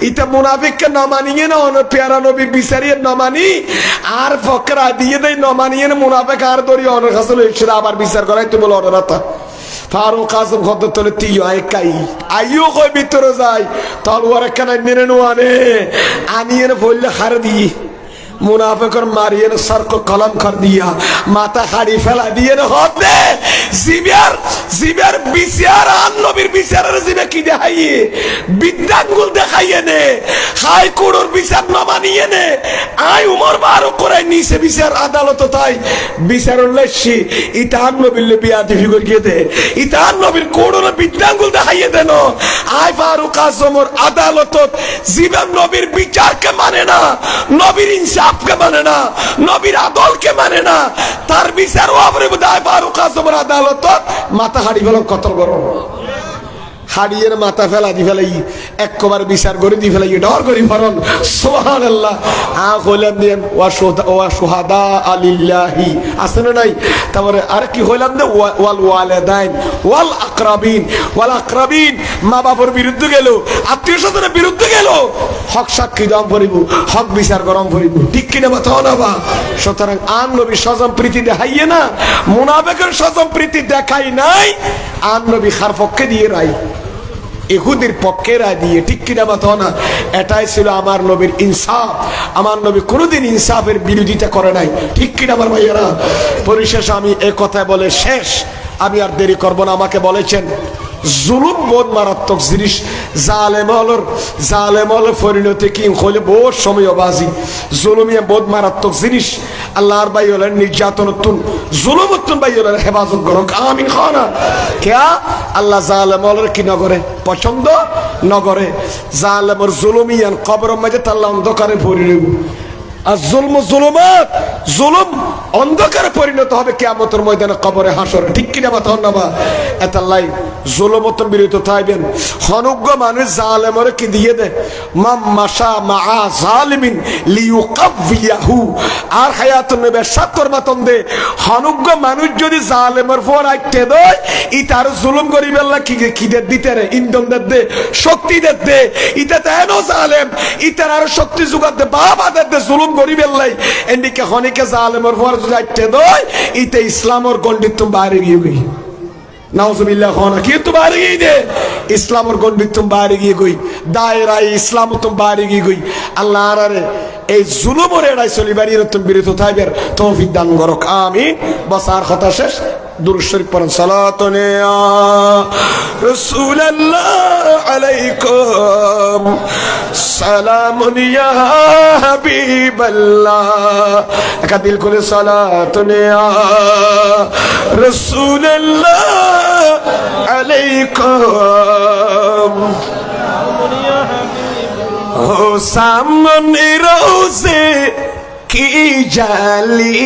A: ইটা মুনাফিককে না মানিয়ে না অন পেয়ারা নবীর বিচারিয়ে না মানি আর ফকরা দিয়ে দেয় না মানিয়ে মুনাফিক আর দড়ি অনেক আসলে আবার বিচার করাই তো বলো অনরতা ফারুক আজম কত তোলে তিও একাই আইও কই ভিতরে যাই তলওয়ার একখানা মেনে নোয়ানে আনিয়ে বললে হার দিই মুনাফিকর মারিয়ে সর को কলম कर दिया মাথা খাড়ি ফেলা দিয়ে হতে জিবিয়ার বিচার আন নবীর বিচারের জিবে কি দেখাইয়ে বিদ্যাঙ্গুল দেখাইয়ে নে হাই কোর্টের বিচার না মানিয়ে নে আই উমর ফারুক করে নিছে বিচার আদালত তাই বিচারর লেছি ইতান নবীর বিয়াদি ফিগর গিয়ে দে ইতান নবীর কোর্টের বিদ্যাঙ্গুল দেখাইয়ে দেন আই ফারুক আজমর আদালত জীবন নবীর বিচারকে মানে না নবীর ইনসাফকে মানে না নবীর আদলকে মানে না তার বিচার ওপরে দায় ফারুক আজমের আদালত মাথা হাড়ি ফেল কতল করো হাড়িয়ের মাথা ফেলা দি ফেলাই একবার বিচার করে দি ফেলাই ডর করি ফরন সুবহানাল্লাহ হইলাম দিয়ে ওয়া শুহাদা আলিল্লাহি আছে না নাই তারপরে আর কি হইলাম দে ওয়াল ওয়ালিদাইন ওয়াল আকরাবিন মা বাবার বিরুদ্ধে গেল আত্মীয় স্বজনের বিরুদ্ধে গেল হক সাক্ষী দাম করিব হক বিচার গরম করিব ঠিক কিনা মাথা না বা সুতরাং আন নবী স্বজন প্রীতি দেখাইয়ে না মুনাফিকের স্বজন প্রীতি দেখাই নাই আন নবী খার পক্ষে দিয়ে রাই ইহুদির পক্ষে রায় দিয়ে ঠিক কিনা মাথা না এটাই ছিল আমার নবীর ইনসাফ আমার নবী কোনোদিন ইনসাফের বিরোধিতা করে নাই ঠিক কিনা আমার ভাইয়েরা পরিশেষে আমি এই কথা বলে শেষ আমি আর দেরি করব না আমাকে বলেছেন জুলুম বহুত মারাত্মক জিনিস জালেম হলোর পরিণতি কি হলে বহুত সময় বাজি জুলুমিয়া বহুত মারাত্মক জিনিস আল্লাহর ভাই হলেন নির্যাতন জুলুমত্তুন ভাই হলেন হেফাজত করো আমিন খানা কেয়া আল্লাহ জালেম হলোর কি নগরে পছন্দ নগরে জালেমর জুলুমিয়ান কবরের মাঝে তাল্লা অন্ধকারে পরিণব আর জুলুম অন্ধকারে পরিণত হবে কিয়ামতের ময়দানে কবরে হাসরে ঠিক কিনা মাথা না বা এতাল্লাই জুলুমতন বিরত থাকবেন হনুগ্য মানুষ জালেমরে কি দিয়ে দে মাশা মা জালিমিন লিইউকাবিয়াহু আর হায়াতুন নবী সাতর মাতন দে হনুগ্য মানুষ যদি জালেমের পর আইতে দেয় ই তার জুলুম করিবে আল্লাহ কি দিতে রে ইন্ধন দে শক্তি দে ইটা তেনো জালেম ইতার আর শক্তি জোগাড় দে বাবা দে জুলুম করিবে আল্লাহ এন্ডিকে হনিকে জালেমের পর যাইতে দেয় ইতে ইসলামের গণ্ডিত বাইরে গিয়ে গই নাউজুবিল্লাহ খানা কি তো বাইরে গিয়ে দে ইসলামের গণ্ডিত বাইরে গিয়ে গই দায়রা ইসলাম তো বাইরে গিয়ে গই আল্লাহ আরে এই জুলুমের এড়াই চলিবারি এরকম বিরত থাকবে তৌফিক দান করুক আমিন বাস আর কথা শেষ দুরূদ শরীফ পড়েন সালাতুন ইয়া রাসূলুল্লাহ আলাইকুম সালামুন ইয়া হাবিবাল্লাহ একা দিল করে সালাতুন ইয়া রাসূলুল্লাহ আলাইকুম ও সামনে রোজে কি জালি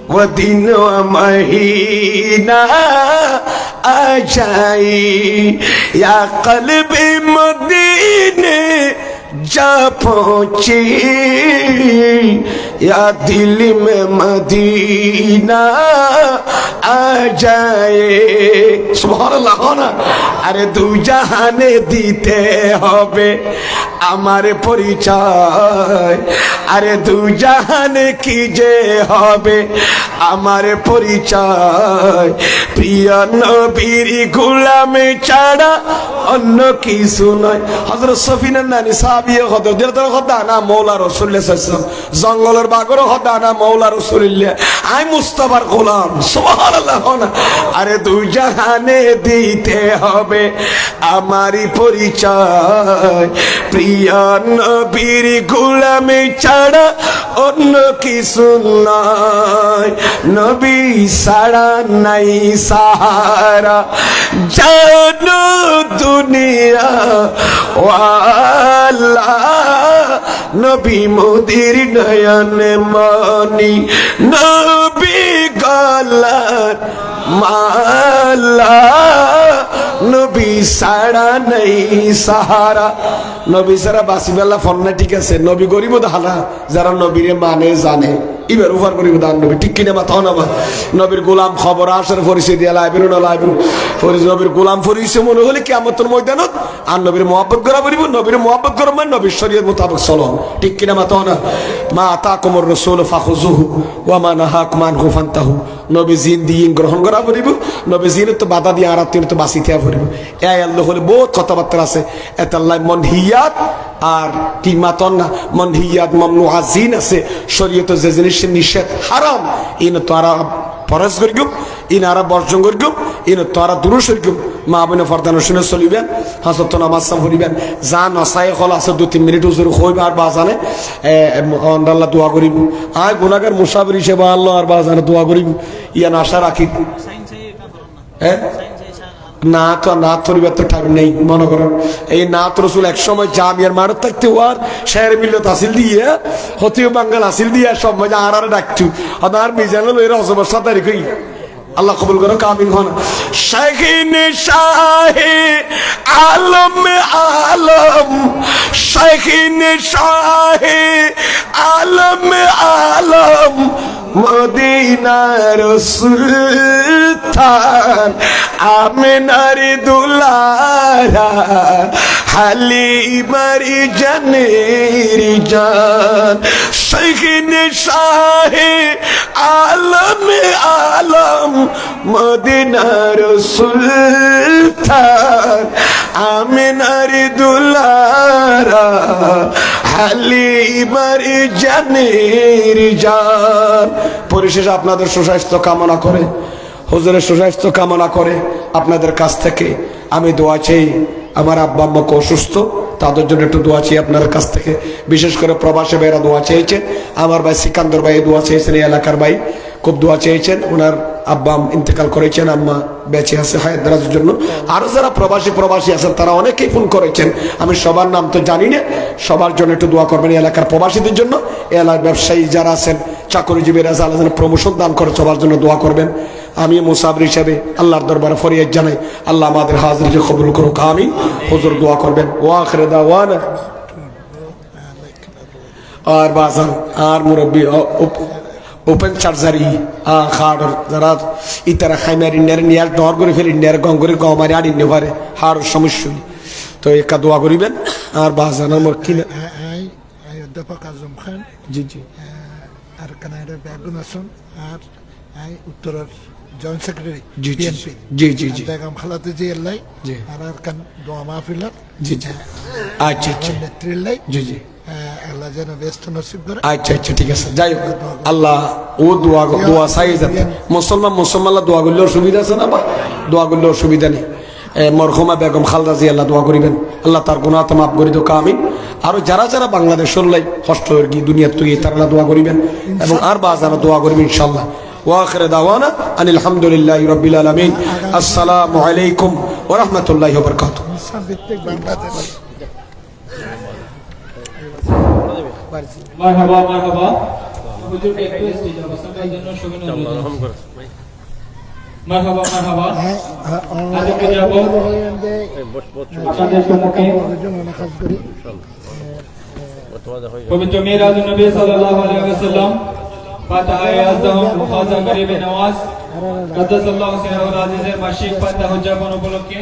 A: वो दिन व महीना आ जाए या कल्ब मदीने जा पहुंची या दिल में मदीना आ जाए सुबहानाल्लाह ना अरे दू जहाने दीते होबे हमारे परिचय अरे दू जहाने की जे होबे हमारे परिचय प्रिय नबीर গোলামে ছাড়া অন্য কিছু নয় হযরত সফিনা নানি সাহাবিয়ে হযরত দিলদার খোদা না মওলা রাসূলুল্লাহ সাল্লাল্লাহু আলাইহি ওয়াসাল্লাম জঙ্গলের বাগর খোদা না মওলা রাসূলুল্লাহ আই মুস্তাফার গোলাম সুবহানাল্লাহ না আরে দুই জাহানে দিতে হবে আমারই পরিচয় প্রিয় নবীর গোলামে ছাড়া অন্য কিছু নয় নবী ছাড়া নাই সাহারা জানো দুনিয়া ওয়ালা নবী মোদের নয়ন মনি নবী গলার মালা নবী সারা নেই সাহারা নবী সারা বাসিবেলা ফন্না ঠিক আছে নবী গরিব দাহানা যারা নবীরে মানে জানে এবার উফার করিব দান নবী ঠিক কিনা মাথা না নবীর গোলাম খবর আসার পরিচয় দিয়া লাইবেন না লাইবেন পরিচয় নবীর গোলাম পরিচয় মনে হলে কিয়ামতের ময়দানত আর নবীর মহব্বত করা পড়িব নবীর মহব্বত করা মানে নবীর শরীয়ত মোতাবেক চলন ঠিক কিনা মাথা না মা আতাকুমুর রাসূল ফাখুযুহু ওয়া মা নাহাকুম আনহু ফান্তাহু নবী জিন দিন গ্রহণ করা পড়িব নবী জিন তো বাধা দিয়া আর তিন তো বাসি থিয়া পড়িব এই আল্লাহ হলে বহুত কথাবার্তা আছে এত আল্লাহ মনহিয়াত আর কি মাতন না মনহিয়াত মামনুআ জিন আছে শরীয়তে যে জিনিস নিষেধ হারাম ইন তোরা ফরজ করিগুম ইনারা বর্জন করিগুম ইন তোরা দুরূদ করিগুম মা বনে ফরদান শুনে চলিবেন হাজত নামাজ সাম পড়িবেন জান অসাই হল আছে 2-3 মিনিট হুজুর কইবা আর বাজানে আল্লাহ দোয়া করিব আয় গুনাহগার মুসাফির হিসেবে আল্লাহ আর বাজানে দোয়া করিব ইয়ান আশা রাখি হ্যাঁ না তো না তরিবার তো টাইম নেই মনে করেন এই নাত রসুল এক সময় জামিয়ার মারত থাকতে আর শের মিল্লত আসিল দিয়ে হতিও বাঙ্গাল আসিল দিয়ে সব মজা আর ডাকছু আর মিজানুল এর অজবর সাতারি কই আল্লাহ কবুল করো কামিন হন শাহিন শাহে আলম আলম শাহিন শাহে আলম আলম মদিনার সুলতান আমিনার দুলারা হালিমার জানের জান শাহিন শাহে আলম আলম মদিনার সুলতান আমিনার দুলারা হালিমার জানের জান। পরিশেষে আপনাদের সুস্বাস্থ্য কামনা করে, হুজুরের সুস্বাস্থ্য কামনা করে আপনাদের কাছ থেকে আমি দোয়া চাই। আমার আব্বা আম্মাকে অসুস্থ, তাদের জন্য একটু দোয়া চাই আপনার কাছ থেকে। বিশেষ করে প্রবাসী ভাইরা দোয়া চেয়েছেন, আমার ভাই সিকান্দর ভাই দোয়া চেয়েছেন, এই এলাকার ভাই খুব দোয়া চেয়েছেন। ওনার আব্বা ইন্তেকাল করেছেন, আম্মা বেঁচে আছে হায়াত দারাজের জন্য। আরো যারা প্রবাসী আছেন তারা অনেকেই ফোন করেছেন, আমি সবার নাম তো জানি না, সবার জন্য একটু দোয়া করবেন। এই এলাকার প্রবাসীদের জন্য, এই এলাকার ব্যবসায়ী যারা আছেন, চাকরিজীবীরা আল্লাহ যেন প্রমোশন দান করে, সবার জন্য দোয়া করবেন। আমি মুসাফির হিসাবে আল্লাহর দরবারে ফরিয়াদ জানাই, আল্লাহ আমাদের হাজিরকে কবুল করুক, আমিন। হুজুর দোয়া করবেন। ওয়া আখিরু দাওয়ানা আর বাজান আর মুরব্বী ওপেন চার্জারি হাড় যারা ইতারা খাইমার ইন্ডিয়ার নিয়ার ডর করে ফেলে ইন্ডিয়ার গঙ্গরে গমারি আর ইন্ডিয়া পারে হাড় সমস্যা তো একা দোয়া করিবেন। আর বাজান আমার কিনা
B: অধ্যাপক আজম খান,
A: জি জি,
B: আর কানাডার বেগুন আসন, আর উত্তরের জয়েন্ট সেক্রেটারি
A: জি জি
B: বিএনপি,
A: জি জি জি,
B: বেগম খালাতে জি আল্লাহ,
A: জি
B: আর কান দোয়া মাহফিলার
A: জি জি, আচ্ছা আচ্ছা,
B: নেত্রী আল্লাহ,
A: জি জি,
B: আল্লাহ যেন ব্যস্ত নসিব করে।
A: আচ্ছা আচ্ছা, ঠিক আছে। যাই হোক, আল্লাহ ও দোয়া চাই যাতে মুসলমান দোয়া করলে অসুবিধা আছে না, বা দোয়া করলে অসুবিধা নেই। মরহুমা বেগম খালদা জি আল্লাহ দোয়া করিবেন, আল্লাহ তার গুনাহ মাফ করে দোক, আমিন। আরো যারা যারা বাংলাদেশের লাই কষ্ট কি দুনিয়ার তুই তারা দোয়া করিবেন, এবং আর বা যারা দোয়া করবেন ইনশাআল্লাহ। ওয়া আখিরু দাওয়ানা আনিল হামদুলিল্লাহি রাব্বিল আলামিন। আসসালামু আলাইকুম ওয়া রাহমাতুল্লাহি ওয়া বারাকাতুহু।
B: ভিত্তিক বাংলাদেশ
C: মারহাবা মারহাবা। হুজুরকে একটু স্টেজে অবস্থান করার জন্য সবিনয় অনুরোধ। মারহাবা মারহাবা। আজকে যাব আপনাদের সম্মুখে পবিত্র মিরাজুন নবী সাল্লাল্লাহু আলাইহি ওয়াসাল্লাম ফাতিহা আযম খাজা গরিব নওয়াজ কাদ্দাসাল্লাহু সিররুল আজিজের মাসিক ফাতিহা উদযাপন উপলক্ষে